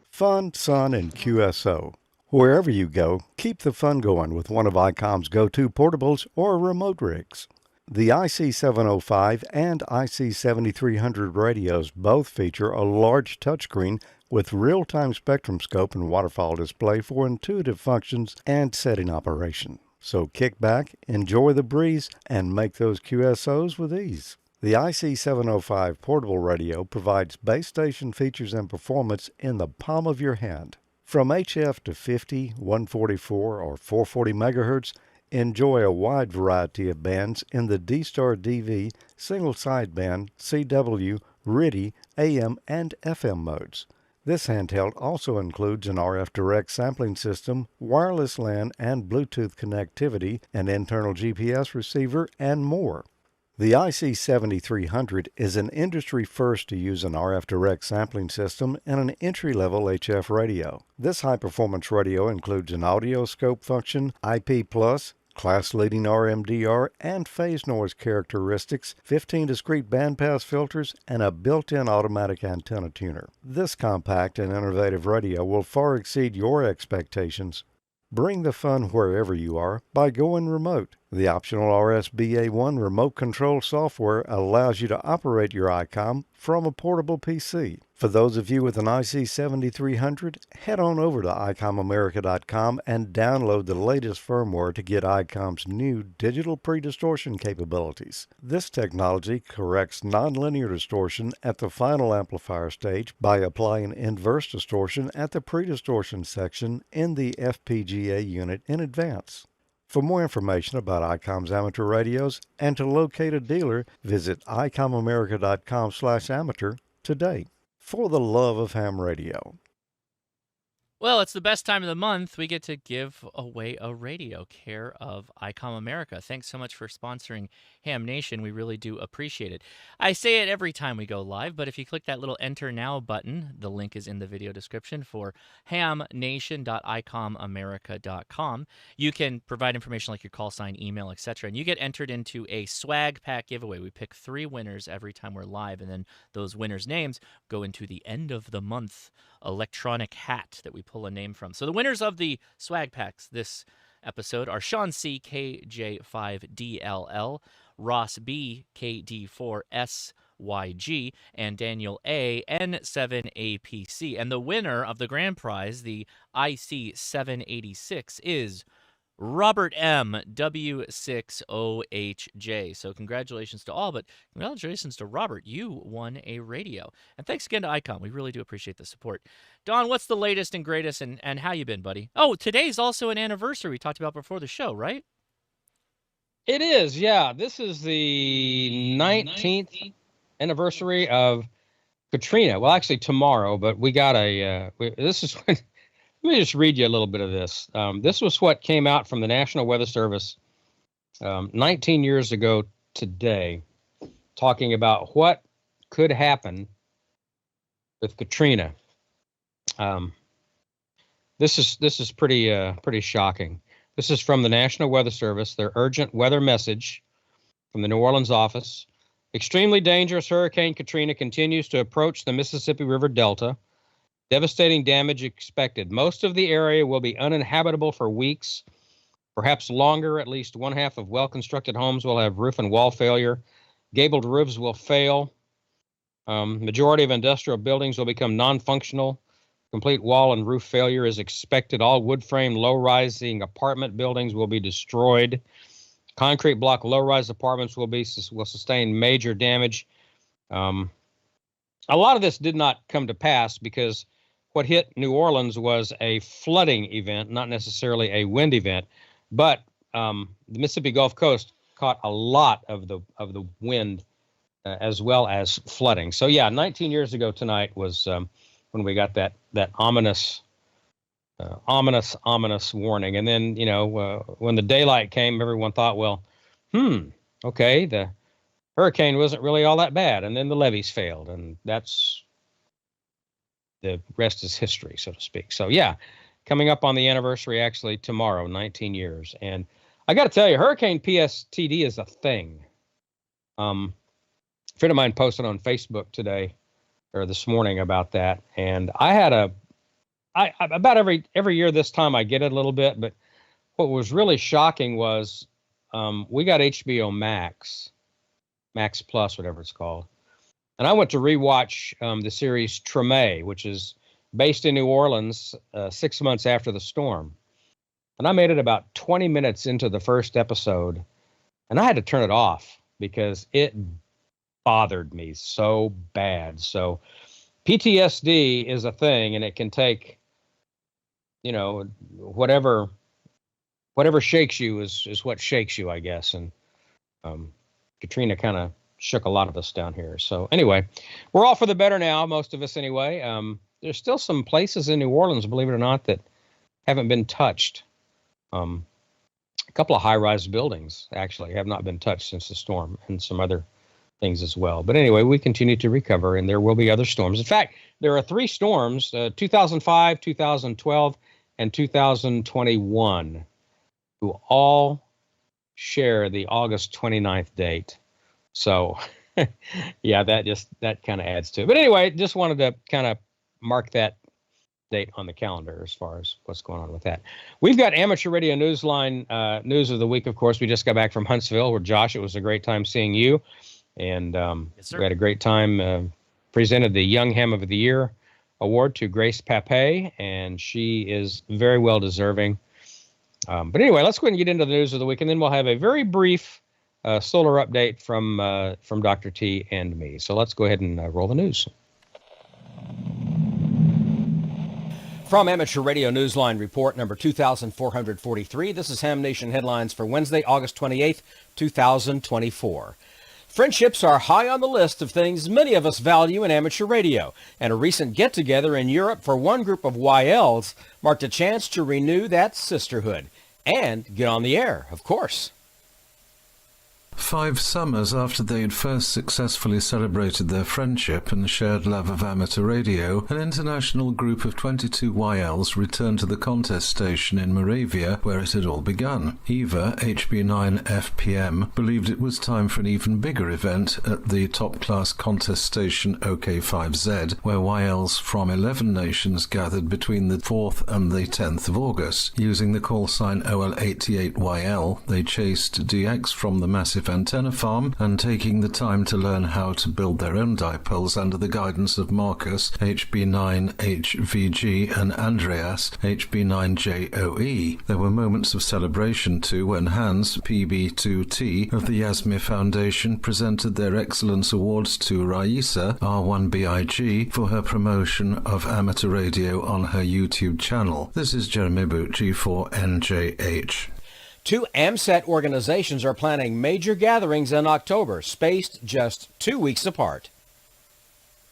Fun, sun, and QSO. Wherever you go, keep the fun going with one of Icom's go-to portables or remote rigs. The IC705 and IC7300 radios both feature a large touchscreen with real-time spectrum scope and waterfall display for intuitive functions and setting operation. So kick back, enjoy the breeze, and make those QSOs with ease. The IC705 portable radio provides base station features and performance in the palm of your hand. From HF to 50, 144, or 440 megahertz, enjoy a wide variety of bands in the D-Star DV, single sideband, CW, RTTY, AM, and FM modes. This handheld also includes an RF direct sampling system, wireless LAN and Bluetooth connectivity, an internal GPS receiver, and more. The IC7300 is an industry first to use an RF direct sampling system and an entry-level HF radio. This high-performance radio includes an audio scope function, IP+, class-leading RMDR and phase noise characteristics, 15 discrete bandpass filters, and a built-in automatic antenna tuner. This compact and innovative radio will far exceed your expectations. Bring the fun wherever you are by going remote. The optional RSBA1 remote control software allows you to operate your Icom from a portable PC. For those of you with an IC7300, head on over to IcomAmerica.com and download the latest firmware to get Icom's new digital pre-distortion capabilities. This technology corrects nonlinear distortion at the final amplifier stage by applying inverse distortion at the pre-distortion section in the FPGA unit in advance. For more information about Icom's amateur radios and to locate a dealer, visit IcomAmerica.com/amateur today. For the love of ham radio. Well, it's the best time of the month. We get to give away a radio, care of Icom America. Thanks so much for sponsoring Ham Nation. We really do appreciate it. I say it every time we go live, but if you click that little Enter Now button, the link is in the video description for hamnation.icomamerica.com. You can provide information like your call sign, email, etc., and you get entered into a swag pack giveaway. We pick 3 winners every time we're live, and then those winners' names go into the end of the month electronic hat that we pull a name from. So the winners of the swag packs this episode are Sean C. KJ5DLL, Ross B. KD4SYG, and Daniel A. N7APC. And the winner of the grand prize, the IC786, is Robert M. W60HJ. So congratulations to all, but congratulations to Robert. You won a radio. And thanks again to Icom. We really do appreciate the support. Don, what's the latest and greatest, and how you been, buddy? Oh, today's also an anniversary we talked about before the show, right? It is, yeah. This is the 19th anniversary of Katrina. Well, actually tomorrow, but we got this is when... Let me just read you a little bit of this. This was what came out from the National Weather Service 19 years ago today, talking about what could happen with Katrina. This is pretty shocking. This is from the National Weather Service, their urgent weather message from the New Orleans office. Extremely dangerous Hurricane Katrina continues to approach the Mississippi River Delta. Devastating damage expected. Most of the area will be uninhabitable for weeks, perhaps longer. At least one half of well-constructed homes will have roof and wall failure. Gabled roofs will fail. Majority of industrial buildings will become non-functional. Complete wall and roof failure is expected. All wood frame low-rising apartment buildings will be destroyed. Concrete block low-rise apartments will sustain major damage. A lot of this did not come to pass because what hit New Orleans was a flooding event, not necessarily a wind event, but the Mississippi Gulf Coast caught a lot of the wind as well as flooding. So yeah, 19 years ago tonight was when we got that ominous warning. And then when the daylight came, everyone thought, well, okay, the hurricane wasn't really all that bad, and then the levees failed, and the rest is history, so to speak. So yeah, coming up on the anniversary actually tomorrow, 19 years. And I got to tell you, Hurricane PSTD is a thing. A friend of mine posted on Facebook today or this morning about that, and I had about every year this time I get it a little bit, but what was really shocking was we got HBO Max Plus, whatever it's called. And I went to rewatch the series Treme, which is based in New Orleans 6 months after the storm. And I made it about 20 minutes into the first episode, and I had to turn it off because it bothered me so bad. So PTSD is a thing, and it can take, whatever shakes you is what shakes you, I guess. And Katrina kind of shook a lot of us down here. So anyway, we're all for the better now, most of us anyway. There's still some places in New Orleans, believe it or not, that haven't been touched. A couple of high-rise buildings actually have not been touched since the storm, and some other things as well. But anyway, we continue to recover, and there will be other storms. In fact, there are 3 storms, 2005, 2012, and 2021, who all share the August 29th date. So yeah, that kind of adds to it. But anyway, just wanted to kind of mark that date on the calendar as far as what's going on with that. We've got Amateur Radio Newsline news of the week. Of course, we just got back from Huntsville, where Josh, it was a great time seeing you. And Yes, sir. we had a great time, presented the Young Ham of the Year award to Grace Pape, and she is very well deserving. But anyway, let's go ahead and get into the news of the week, and then we'll have a very brief solar update from Dr. T and me. So let's go ahead and roll the news. From Amateur Radio Newsline Report number 2443, this is Ham Nation Headlines for Wednesday, August 28th, 2024. Friendships are high on the list of things many of us value in amateur radio, and a recent get-together in Europe for one group of YLs marked a chance to renew that sisterhood and get on the air, of course. 5 summers after they had first successfully celebrated their friendship and shared love of amateur radio, an international group of 22 YLs returned to the contest station in Moravia where it had all begun. Eva, HB9FPM, believed it was time for an even bigger event at the top-class contest station OK5Z, where YLs from 11 nations gathered between the 4th and the 10th of August. Using the call sign OL88YL, they chased DX from the massive antenna farm and taking the time to learn how to build their own dipoles under the guidance of Marcus, HB9HVG, and Andreas, HB9JOE. There were moments of celebration too when Hans, PB2T, of the Yasmi Foundation presented their Excellence Awards to Raisa, R1BIG, for her promotion of amateur radio on her YouTube channel. This is Jeremy Bucci for NJH. 2 AMSAT organizations are planning major gatherings in October, spaced just 2 weeks apart.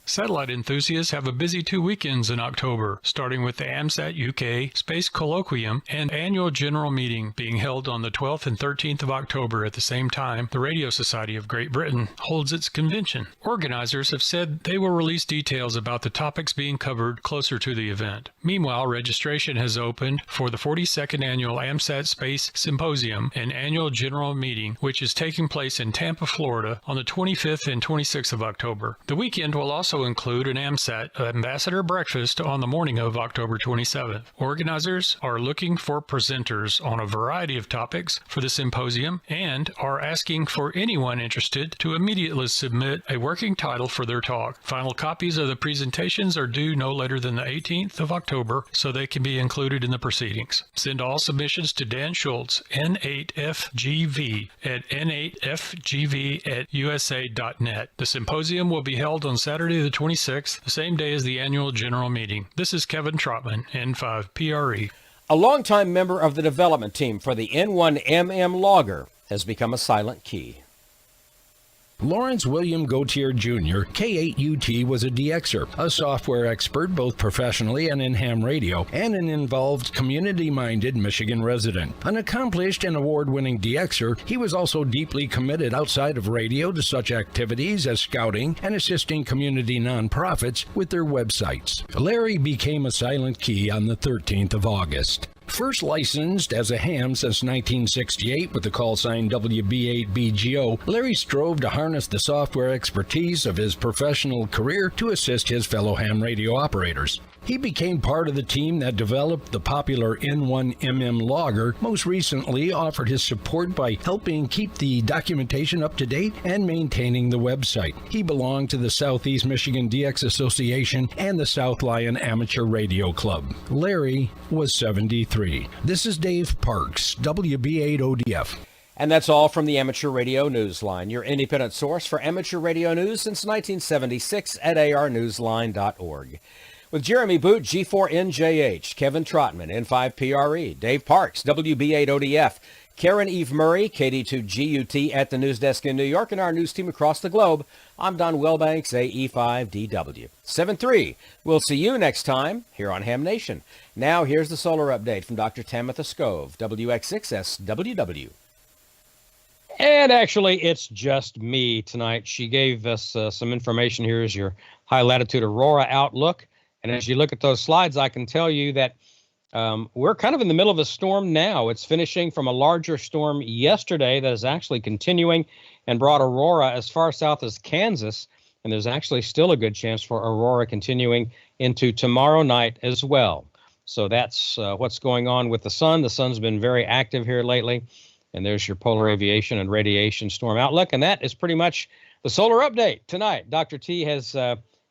Satellite enthusiasts have a busy 2 weekends in October, starting with the AMSAT UK Space Colloquium and annual general meeting being held on the 12th and 13th of October. At the same time, the Radio Society of Great Britain holds its convention. Organizers have said they will release details about the topics being covered closer to the event. Meanwhile, registration has opened for the 42nd annual AMSAT Space Symposium and annual general meeting, which is taking place in Tampa, Florida on the 25th and 26th of October. The weekend will also include an AMSAT Ambassador Breakfast on the morning of October 27th. Organizers are looking for presenters on a variety of topics for the symposium and are asking for anyone interested to immediately submit a working title for their talk. Final copies of the presentations are due no later than the 18th of October so they can be included in the proceedings. Send all submissions to Dan Schultz, N8FGV, at n8fgv@usa.net. The symposium will be held on Saturday the 26th, the same day as the annual general meeting. This is Kevin Trotman, N5PRE. A longtime member of the development team for the N1MM logger has become a silent key. Lawrence William Gautier Jr., K8UT, was a DXer, a software expert both professionally and in ham radio, and an involved, community-minded Michigan resident. An accomplished and award-winning DXer, he was also deeply committed outside of radio to such activities as scouting and assisting community nonprofits with their websites. Larry became a silent key on the 13th of August. First licensed as a ham since 1968 with the call sign WB8BGO, Larry strove to harness the software expertise of his professional career to assist his fellow ham radio operators. He became part of the team that developed the popular N1MM logger, most recently offered his support by helping keep the documentation up to date and maintaining the website. He belonged to the Southeast Michigan DX Association and the South Lyon Amateur Radio Club. Larry was 73. This is Dave Parks, WB8ODF. And that's all from the Amateur Radio Newsline, your independent source for amateur radio news since 1976 at arnewsline.org. With Jeremy Boot, G4NJH, Kevin Trotman, N5PRE, Dave Parks, WB8ODF, Karen Eve Murray, KD2GUT at the news desk in New York, and our news team across the globe, I'm Don Wellbanks, AE5DW. 7-3. We'll see you next time here on Ham Nation. Now here's the solar update from Dr. Tamitha Skov, WX6SWW. And actually, it's just me tonight. She gave us some information. Here's your high latitude aurora outlook. And as you look at those slides, I can tell you that we're kind of in the middle of a storm now. It's finishing from a larger storm yesterday that is actually continuing and brought aurora as far south as Kansas. And there's actually still a good chance for aurora continuing into tomorrow night as well. So that's what's going on with the sun. The sun's been very active here lately. And there's your polar aviation and radiation storm outlook. And that is pretty much the solar update tonight. Dr. T has...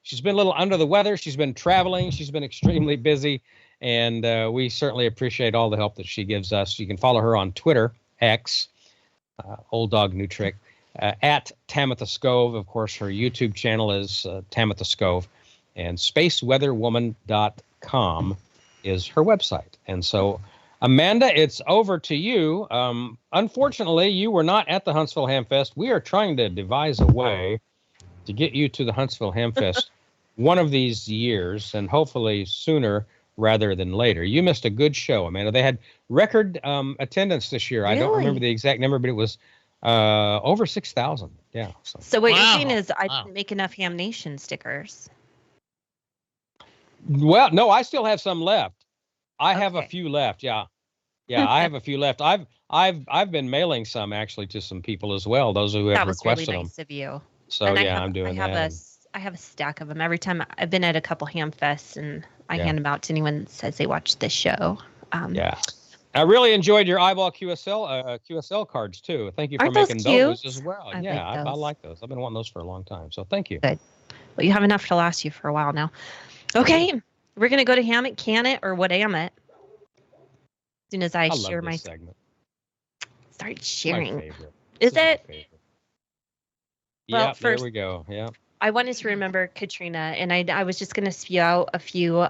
she's been a little under the weather. She's been traveling. She's been extremely busy. And we certainly appreciate all the help that she gives us. You can follow her on Twitter, X, old dog, new trick, at Tamitha Skov. Of course, her YouTube channel is Tamitha Skov. And spaceweatherwoman.com is her website. And so Amanda, it's over to you. Unfortunately, you were not at the Huntsville Hamfest. We are trying to devise a way to get you to the Huntsville Hamfest one of these years, and hopefully sooner rather than later. You missed a good show, Amanda. They had record attendance this year. I don't remember the exact number, but it was over 6,000. Yeah. So what you're saying is I didn't make enough Ham Nation stickers. Well, no, I still have some left. I have a few left. Yeah. Yeah, I have a few left. I've been mailing some actually to some people as well, those who have That was requested really nice them. of you. So And yeah, I'm doing that. I have a stack of them. Every time I've been at a couple ham fests, and I hand them out to anyone that says they watched this show. Yeah. I really enjoyed your eyeball QSL cards too. Thank you for Aren't those making cute? those as well. I Yeah, like I those. like those. I've been wanting those for a long time. So thank you. Good. Well, you have enough to last you for a while now. Okay, we're gonna go to Ham It, Can It, or What Am It? As soon as I love share this my segment. start My sharing. favorite. Is it? Well, Yeah, first, there we go. Yeah. I wanted to remember Katrina, and I was just going to spew out a few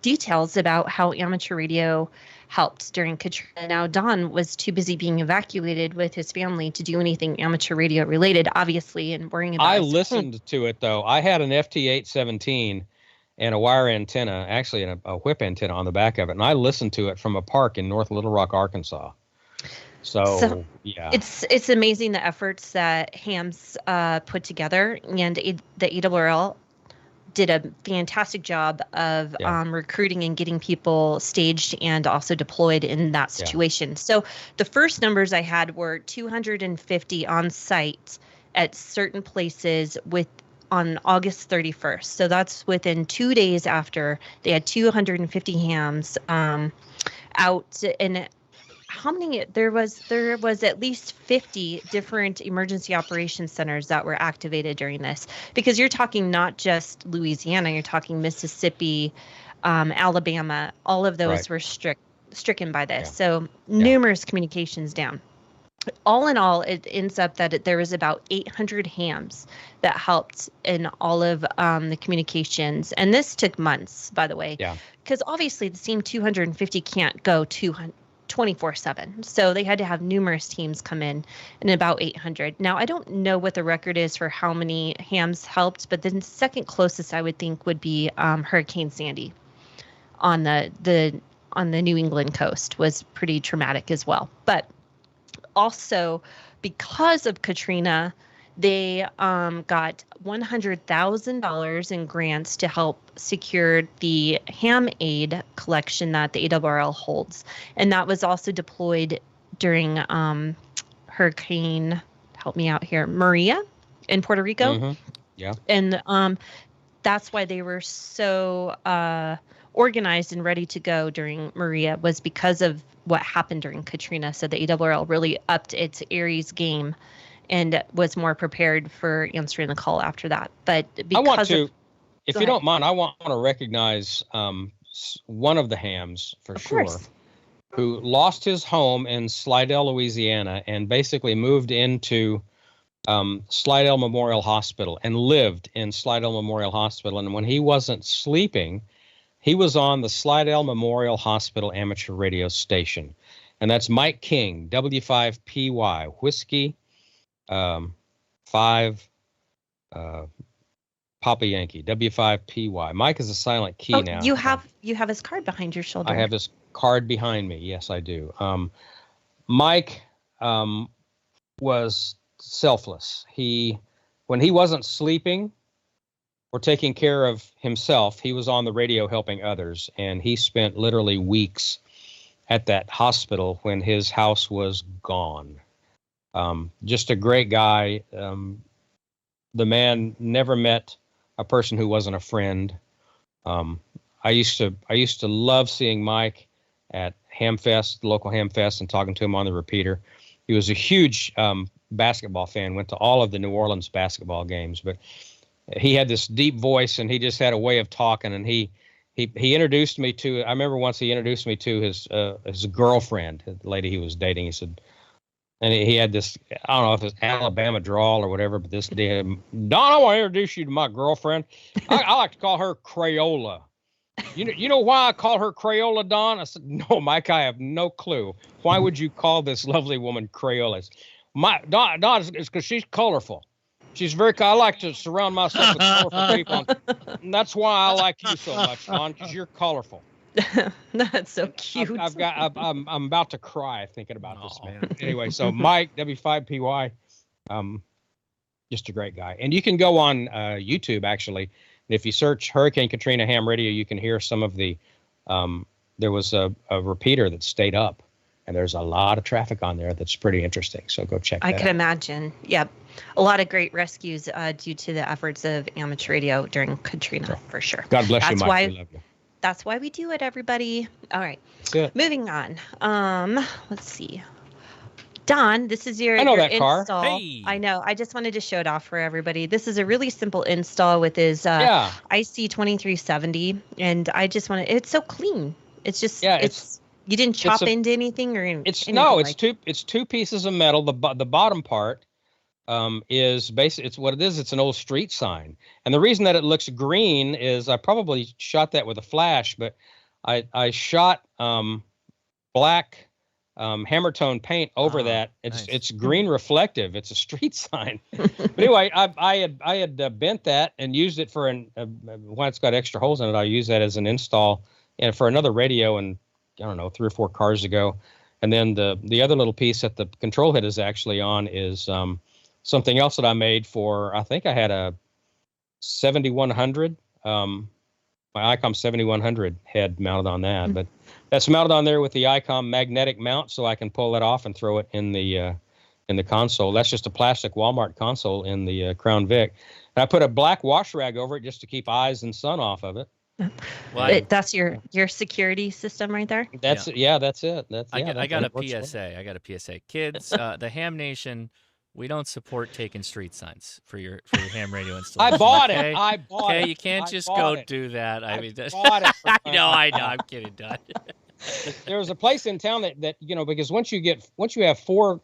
details about how amateur radio helped during Katrina. Now, Don was too busy being evacuated with his family to do anything amateur radio related, obviously, and worrying about I his listened to it though. I had an FT817 and a wire antenna, actually a whip antenna on the back of it, and I listened to it from a park in North Little Rock, Arkansas. So yeah, It's amazing the efforts that Hams put together, and the ARRL did a fantastic job of recruiting and getting people staged and also deployed in that situation. So the first numbers I had were 250 on site at certain places on August 31st. So that's within 2 days after they had 250 hams out. And how many there was at least 50 different emergency operations centers that were activated during this, because you're talking not just Louisiana, you're talking Mississippi, Alabama, all of those were stricken by this. So numerous communications down. All in all, it ends up that there was about 800 hams that helped in all of the communications. And this took months, by the way, because obviously the same 250 can't go 24/7. So they had to have numerous teams come in, and about 800. Now, I don't know what the record is for how many hams helped, but the second closest I would think would be Hurricane Sandy on the New England coast was pretty traumatic as well. But also, because of Katrina, they got $100,000 in grants to help secure the ham aid collection that the ARRL holds. And that was also deployed during Hurricane, help me out here, Maria in Puerto Rico. Mm-hmm. Yeah. And that's why they were so organized and ready to go during Maria, was because of what happened during Katrina. So the ARRL really upped its Aries game and was more prepared for answering the call after that. But because if you don't mind, I want to recognize one of the hams for sure, who lost his home in Slidell, Louisiana, and basically moved into Slidell Memorial Hospital and lived in Slidell Memorial Hospital. And when he wasn't sleeping, he was on the Slidell Memorial Hospital amateur radio station. And that's Mike King, W5PY, Whiskey 5 Papa Yankee, W5PY. Mike is a silent key now. You have his card behind your shoulder. I have his card behind me. Yes, I do. Mike was selfless. When he wasn't sleeping or taking care of himself, he was on the radio helping others, and he spent literally weeks at that hospital when his house was gone. Just a great guy. The man never met a person who wasn't a friend. I used to love seeing Mike at Hamfest, the local Hamfest, and talking to him on the repeater. He was a huge basketball fan, went to all of the New Orleans basketball games, but he had this deep voice, and he just had a way of talking. And he introduced me to, I remember once he introduced me to his girlfriend, the lady he was dating. He said, and he had this, I don't know if it's Alabama drawl or whatever, but this day, Don, I want to introduce you to my girlfriend. I like to call her Crayola. You know why I call her Crayola, Dawn? I said, no, Mike, I have no clue. Why would you call this lovely woman Crayola? Dawn, it's because she's colorful. She's I like to surround myself with colorful people. And that's why I like you so much, Dawn, because you're colorful. That's so cute. I'm about to cry thinking about this, man. Anyway, so Mike, W5PY, just a great guy. And you can go on YouTube, actually. And if you search Hurricane Katrina Ham Radio, you can hear some of the, there was a repeater that stayed up. And there's a lot of traffic on there that's pretty interesting. So go check that out. I could imagine. Yep. A lot of great rescues due to the efforts of amateur radio during Katrina, for sure. God bless you, Mike. We love you. That's why we do it, everybody. All right. That's it. Moving on. Let's see. Don, this is your, I know your that car. install. Hey. I know. I just wanted to show it off for everybody. This is a really simple install with his IC2370. And I just want to, it's so clean. It's just, you didn't chop into anything or anything? It's two pieces of metal. The bottom part is basically, it's what it is. It's an old street sign. And the reason that it looks green is I probably shot that with a flash, but I shot black hammer tone paint over that. It's green reflective. It's a street sign. But anyway, I had bent that and used it for when it's got extra holes in it. I use that as an install and for another radio, and I don't know, 3 or 4 cars ago. And then the other little piece that the control head is actually on is something else that I made for, I think I had a 7100, my Icom 7100 head mounted on that. But that's mounted on there with the Icom magnetic mount, so I can pull that off and throw it in the console. That's just a plastic Walmart console in the Crown Vic. And I put a black wash rag over it just to keep eyes and sun off of it. That's your security system right there. That's it. That's it. I got a PSA. I got a PSA. Kids, the Ham Nation, we don't support taking street signs for your ham radio installation. I bought okay? it. I bought it. Okay, you can't just go do that. I mean, bought it. I know. I'm kidding, Don. There's a place in town that because once you have 4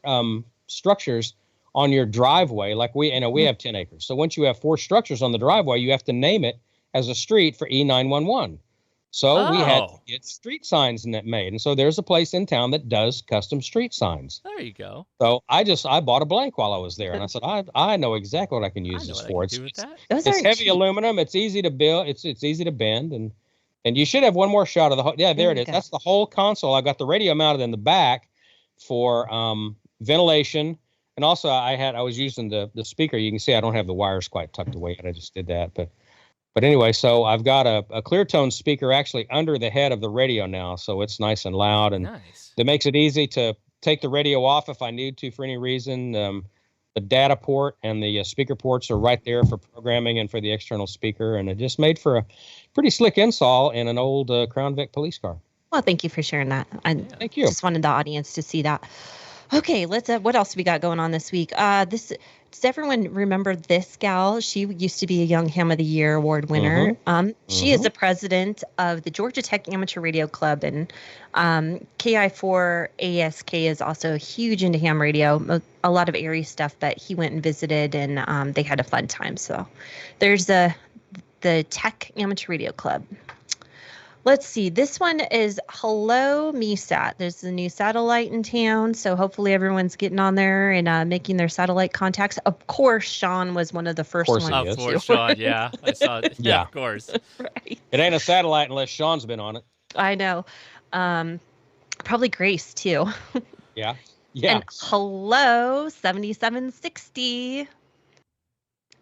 structures on your driveway, like we have 10 acres. So once you have 4 structures on the driveway, you have to name it as a street for E911. So we had to get street signs made. And so there's a place in town that does custom street signs. There you go. So I bought a blank while I was there. And I said, I know exactly what I can use this for. It's heavy aluminum. It's easy to build. It's easy to bend. And you should have one more shot of the whole. Yeah, there it is. That's the whole console. I got the radio mounted in the back for ventilation. And also I was using the speaker. You can see I don't have the wires quite tucked away yet. I just did that. But anyway, so I've got a clear tone speaker actually under the head of the radio now, so it's nice and loud, and that makes it easy to take the radio off if I need to for any reason. The data port and the speaker ports are right there for programming and for the external speaker, and it just made for a pretty slick install in an old Crown Vic police car. Well, thank you for sharing that. Thank you. Just wanted the audience to see that. Okay, let's. What else we got going on this week? Does everyone remember this gal? She used to be a Young Ham of the Year award winner. She is the president of the Georgia Tech Amateur Radio Club, and KI4ASK is also huge into ham radio. A lot of airy stuff, but he went and visited, and they had a fun time. So there's the Tech Amateur Radio Club. Let's see. This one is Hello MESAT. There's a new satellite in town, so hopefully everyone's getting on there and making their satellite contacts. Of course, Sean was one of the first ones. Of course, Sean. Yeah, I saw it. Yeah, of course. Right. It ain't a satellite unless Sean's been on it. I know. Probably Grace too. Yeah. And Hello 7760.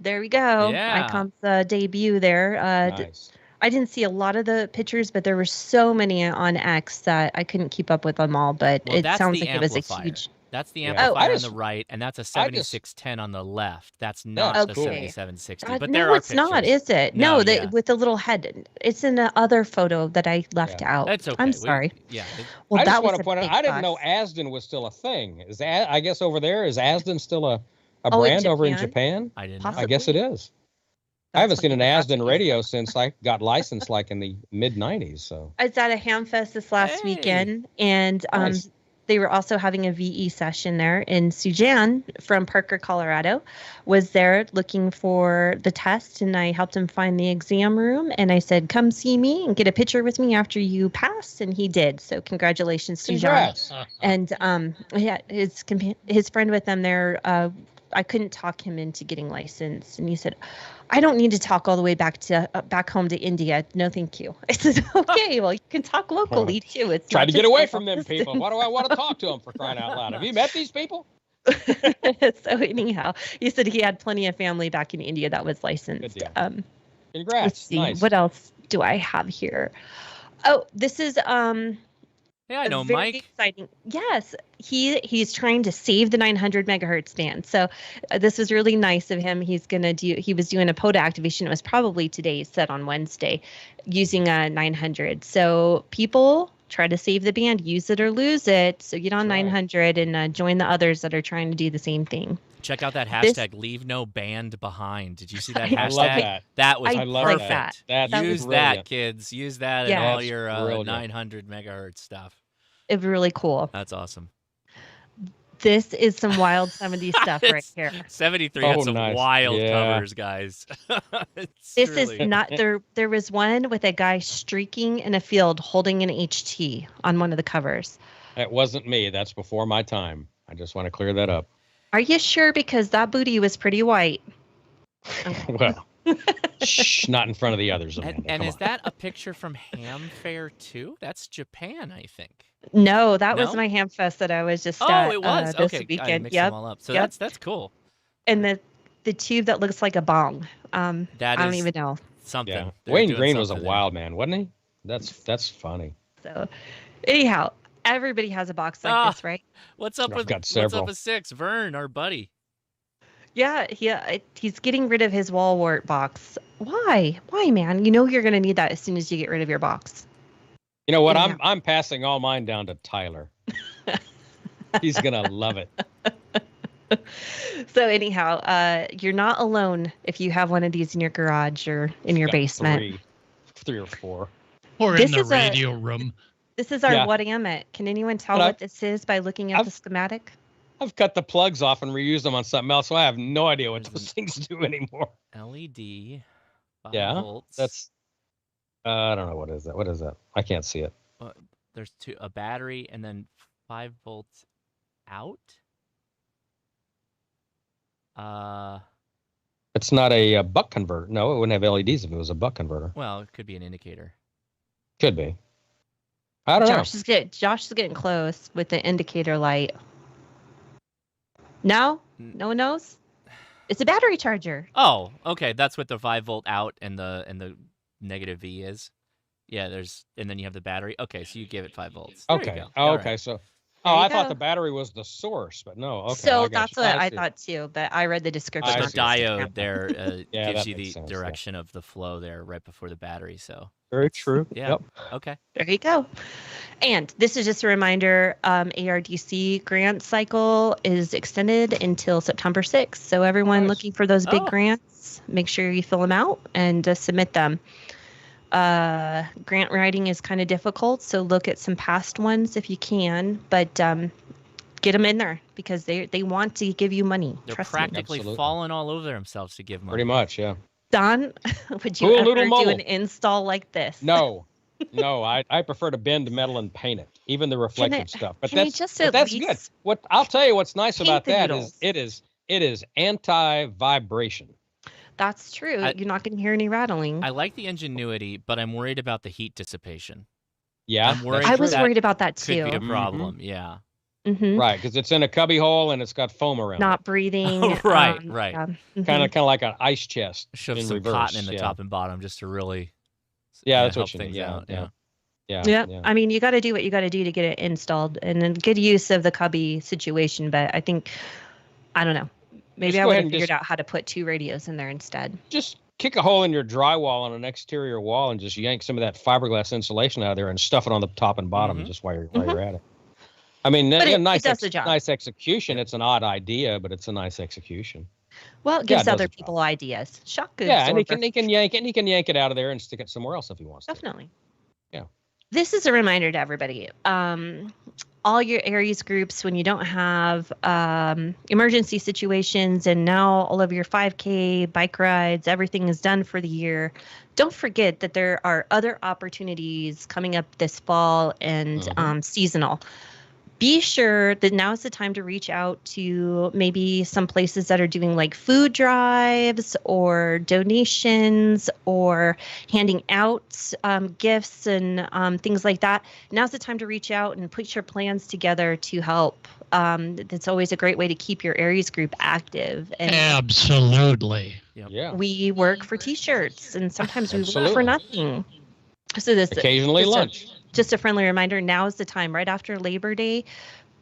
There we go. Yeah. Icom's debut there. Nice. I didn't see a lot of the pictures, but there were so many on X that I couldn't keep up with them all. But it sounds like it was a huge. That's the amplifier on the right, and that's a 7610 on the left. That's not the 7760. But there are it's pictures. Not, is it? No, with the little head. It's in the other photo that I left out. That's okay. I'm sorry. Well, I just want to point out, I didn't know Asden was still a thing. I guess over there, is Asden still a brand over in Japan? I didn't know. I guess it is. I haven't seen an Asden radio since I got licensed like in the mid-90s. So I was at a hamfest this last weekend, and They were also having a VE session there, and Sujan from Parker, Colorado, was there looking for the test, and I helped him find the exam room, and I said, come see me and get a picture with me after you pass, and he did. So congratulations, Congrats. Sujan. And yeah, his friend with them there, I couldn't talk him into getting licensed, and he said, I don't need to talk all the way back home to India. No, thank you. I said, okay, well, you can talk locally too. It's Try not to just get away about from them distance. people. Why do I want to talk to them, for crying out loud? Have you met these people? So anyhow, he said he had plenty of family back in India that was licensed. Congrats. Let's see, Nice. what else do I have here? Oh, this is Hey, I know very Mike. exciting. Yes, he's trying to save the 900 megahertz band. So this was really nice of him. He was doing a POTA activation. It was probably today, set on Wednesday, using a 900. So people try to save the band, use it or lose it. So get on 900 and join the others that are trying to do the same thing. Check out that hashtag, leave no band behind. Did you see that hashtag? I love that. That was I love perfect. that. That's Use that, brilliant. kids. Use that in Yeah. all That's your brilliant. 900 megahertz stuff. It's really cool. That's awesome. This is some wild 70s stuff right here. 73 had some nice. wild Yeah. covers, guys. It's This really- is not there. There was one with a guy streaking in a field holding an HT on one of the covers. That wasn't me. That's before my time. I just want to clear that up. Are you sure? Because that booty was pretty white. Well, shh, not in front of the others, Amanda. And Come is on. that a picture from Ham Fair too? That's Japan, I think. No, that was No? my hamfest that I was just Oh, at it was. this Okay, I weekend. mixed Yep. them all up. So yep. that's cool. And the tube that looks like a bong. That I don't is even know. something. Yeah. They're Wayne doing Green was a something there. wild man, wasn't he? That's funny. So, anyhow, everybody has a box like this, right? What's up I've with got what's several. up with 6? Vern, our buddy. Yeah, he's getting rid of his wall wart box. Why? Why, man? You know you're gonna need that as soon as you get rid of your box. You know what? Anyhow. I'm passing all mine down to Tyler. He's gonna love it. So anyhow, you're not alone if you have one of these in your garage or in your Got basement. three or four. Or This in the is a- radio room. This is our Yeah. what am it? Can anyone tell But what this is by looking at the schematic? I've cut the plugs off and reused them on something else, so I have no idea what those things do anymore. LED. 5 Yeah, volts. that's. I don't know what is that. What is that? I can't see it. There's a battery and then 5 volts out. It's not a buck converter. No, it wouldn't have LEDs if it was a buck converter. Well, it could be an indicator. Could be. I don't know. Josh is getting close with the indicator light. No? No one knows? It's a battery charger. Oh, okay. That's what the 5 volt out and the negative V is. Yeah, and then you have the battery. Okay, so you give it 5 volts. There you Okay. go. Oh, All okay. right. So, There I you thought go. the battery was the source, but no. Okay. So I got that's you. what I see. thought too, but I read the description. But I the see. diode there Yeah, gives that you the makes sense, yeah. direction of the flow there right before the battery. So Very true. yeah. Yep. Okay. There you go. And this is just a reminder, ARDC grant cycle is extended until September 6th. So everyone looking for those big Oh. grants, make sure you fill them out and submit them. Grant writing is kind of difficult, so look at some past ones if you can, but get them in there because they want to give you money. They're Trust me. practically Absolutely. falling all over themselves to give money. Pretty much, yeah. Don, would you Cool ever little do mobile. an install like this? No, no, I prefer to bend metal and paint it, even the reflective it- stuff. But can we that's just but at that's good. least What I'll tell you, what's nice paint about the that noodles? is it is anti-vibration. That's true. You're not going to hear any rattling. I like the ingenuity, but I'm worried about the heat dissipation. Yeah, I'm worried I was that worried about that could be too. a problem. Yeah. Mhm. Right, because it's in a cubby hole and it's got foam around. Not breathing. Right, um, right. yeah. Kind Mhm. of like an ice chest. Shove in some reverse. cotton in the yeah. top and bottom just to really Yeah, that's help what you need. things Yeah, out. yeah, yeah. Yeah, yeah. I mean, you got to do what you got to do to get it installed, and then good use of the cubby situation. But I think, I don't know, maybe Just I go would ahead have and figured just- out how to put 2 radios in there instead. Just kick a hole in your drywall on an exterior wall and just yank some of that fiberglass insulation out of there and stuff it on the top and bottom Mhm. just while you're at it. I mean, But yeah, it nice, does the job. nice execution. It's an odd idea, but it's a nice execution. Well, it Yeah, gives it does other the job. people ideas. Shock goods. Yeah, and he or- can yank it. And he can yank it out of there and stick it somewhere else if he wants to. Definitely. Yeah. This is a reminder to everybody. all your Aries groups when you don't have emergency situations, and now all of your 5K bike rides, everything is done for the year. Don't forget that there are other opportunities coming up this fall and seasonal. Be sure that now is the time to reach out to maybe some places that are doing like food drives or donations or handing out gifts and things like that. Now's the time to reach out and put your plans together to help. That's always a great way to keep your Aries group active. And Absolutely. Yeah. we work for T-shirts, and sometimes we work for nothing. So this Occasionally lunch. Just a friendly reminder, now is the time. Right after Labor Day,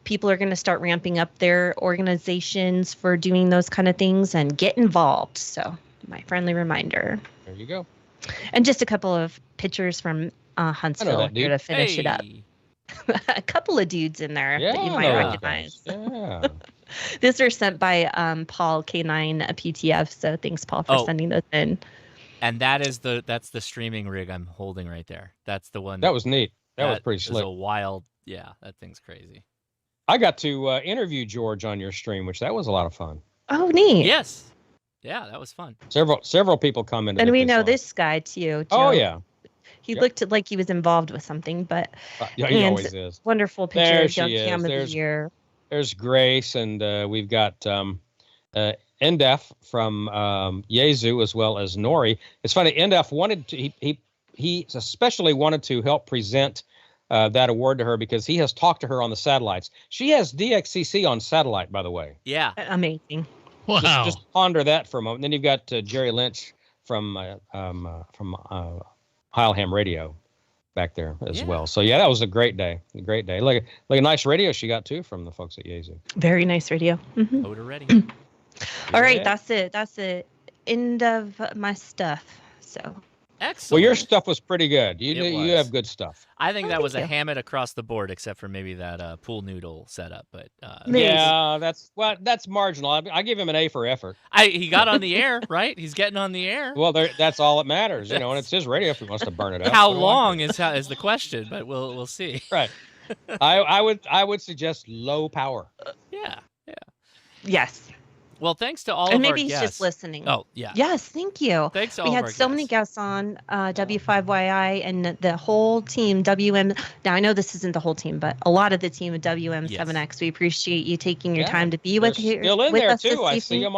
people are going to start ramping up their organizations for doing those kind of things, and get involved. So my friendly reminder. There you go. And just a couple of pictures from Huntsville here to finish it up. A couple of dudes in there that you might recognize. Yeah. These were sent by Paul K9 PTF. So thanks, Paul, for sending those in. And that's the streaming rig I'm holding right there. That's the one. That was neat. That was pretty slick. A wild, that thing's crazy. I got to interview George on your stream, which that was a lot of fun. Oh, neat. Yes. Yeah, that was fun. Several people commented. And we know this guy too. Joe. Oh yeah. He looked like he was involved with something, but yeah, he always is. Wonderful picture of Young Cam of the Year. There's Grace, and we've got Endef from Yezu, as well as Nori. It's funny, Endef wanted to, he especially wanted to help present that award to her because he has talked to her on the satellites. She has DXCC on satellite, by the way. Yeah. Amazing. Wow. Just ponder that for a moment. Then you've got Jerry Lynch from Heilham Radio back there as well. So yeah, that was a great day. A great day. Like a nice radio she got too from the folks at Yezu. Very nice radio. Mm-hmm. Odor ready. All right, that's it. That's the end of my stuff. So excellent. Well, your stuff was pretty good. You have good stuff. I think that was a hammock across the board, except for maybe that pool noodle setup. But yeah, that's marginal. I give him an A for effort. He got on the air, right? He's getting on the air. Well, that's all that matters, and it's his radio. If he wants to burn it up, how long is the question? But we'll see. Right. I would suggest low power. Yeah. Yes. Well, thanks to all and of our maybe he's guests. just listening. Oh, yeah. Yes, thank you. Thanks to all we of had our so guests. many guests on W5YI and the whole team, WM. Now, I know this isn't the whole team, but a lot of the team of WM7X. We appreciate you taking your time to be with here. Still in with there, us too. I this see evening. them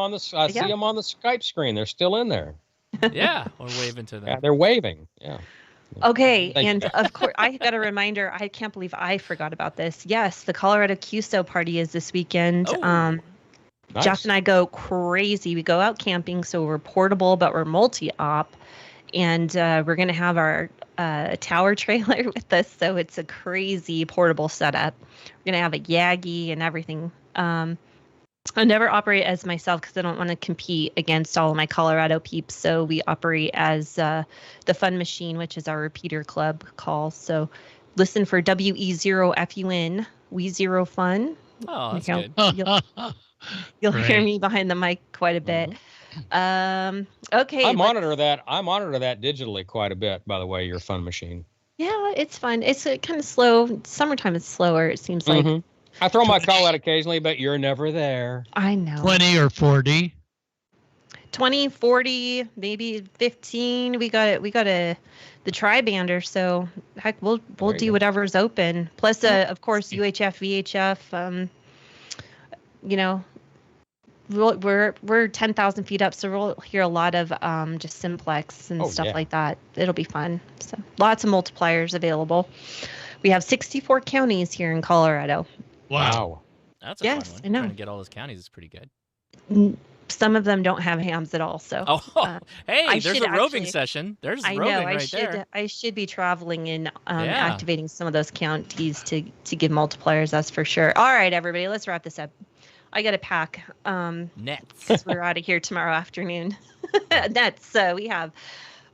on the Skype screen. They're still in there. Yeah, we're waving to them. Yeah, they're waving. Yeah. Okay, Thank and you. of course, I got a reminder. I can't believe I forgot about this. Yes, the Colorado QSO party is this weekend. Nice. Jeff and I go crazy. We go out camping, so we're portable, but we're multi-op. And we're going to have our tower trailer with us, so it's a crazy portable setup. We're going to have a Yagi and everything. I never operate as myself because I don't want to compete against all of my Colorado peeps. So we operate as the Fun Machine, which is our repeater club call. So listen for WE0FUN, We Zero Fun. Oh, that's good. You'll hear me behind the mic quite a bit. Okay. I monitor that digitally quite a bit, by the way, your Fun Machine. Yeah, it's fun. It's kind of slow. Summertime is slower, it seems like. I throw my call out occasionally, but you're never there. I know. 20 or 40. 20, 40, maybe 15. We got the tri-bander, so heck, we'll do whatever's open. Plus, of course, UHF, VHF. We're 10,000 feet up, so we'll hear a lot of just simplex and stuff like that. It'll be fun. So lots of multipliers available. We have 64 counties here in Colorado. Wow. That's a fun one. I know. Trying to get all those counties is pretty good. Some of them don't have hams at all. So. Hey, there's a roving session. There's roving right there. I should be traveling and activating some of those counties to give multipliers. That's for sure. All right, everybody, let's wrap this up. I got to pack. Nets. We're out of here tomorrow afternoon. Nets. So we have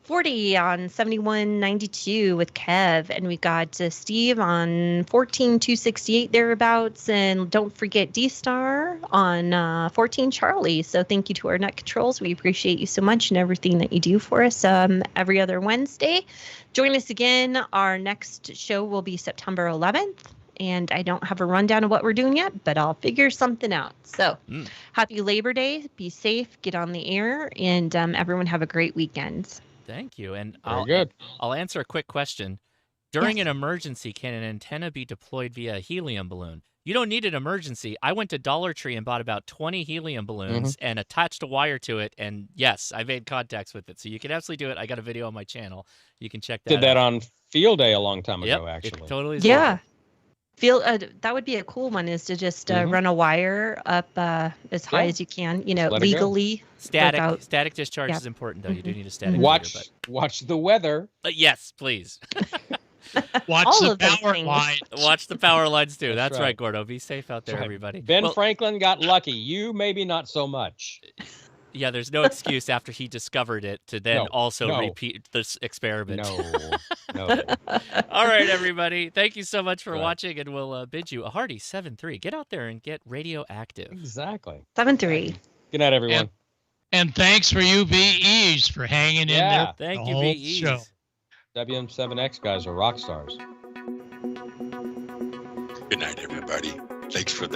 40 on 7192 with Kev, and we got Steve on 14268 thereabouts, and don't forget D-Star on 14 Charlie. So thank you to our net controls. We appreciate you so much and everything that you do for us every other Wednesday. Join us again. Our next show will be September 11th. and I don't have a rundown of what we're doing yet, but I'll figure something out. So happy Labor Day. Be safe. Get on the air, and everyone have a great weekend. Thank you. And Very I'll answer a quick question. During an emergency, can an antenna be deployed via a helium balloon? You don't need an emergency. I went to Dollar Tree and bought about 20 helium balloons and attached a wire to it. And yes, I made contacts with it. So you can absolutely do it. I got a video on my channel. You can check that out. Did that on field day a long time ago, It actually. totally is. Yeah. That would be a cool one, is to just run a wire up as high as you can, legally. Static discharge is important, though. You do need a static meter, Watch the weather. Yes, please. Watch the power lines. Watch the power lines, too. That's right. right, Gordo. Be safe out there, everybody. Ben Franklin got lucky. You maybe not so much. Yeah, there's no excuse after he discovered it to then repeat this experiment. No. All right, everybody. Thank you so much for watching, and we'll bid you a hearty 7-3. Get out there and get radioactive. Exactly. 7-3. Good night, everyone. And thanks for you VEs for hanging in there. Thank the you, whole VEs. show. WM7X guys are rock stars. Good night, everybody. Thanks for the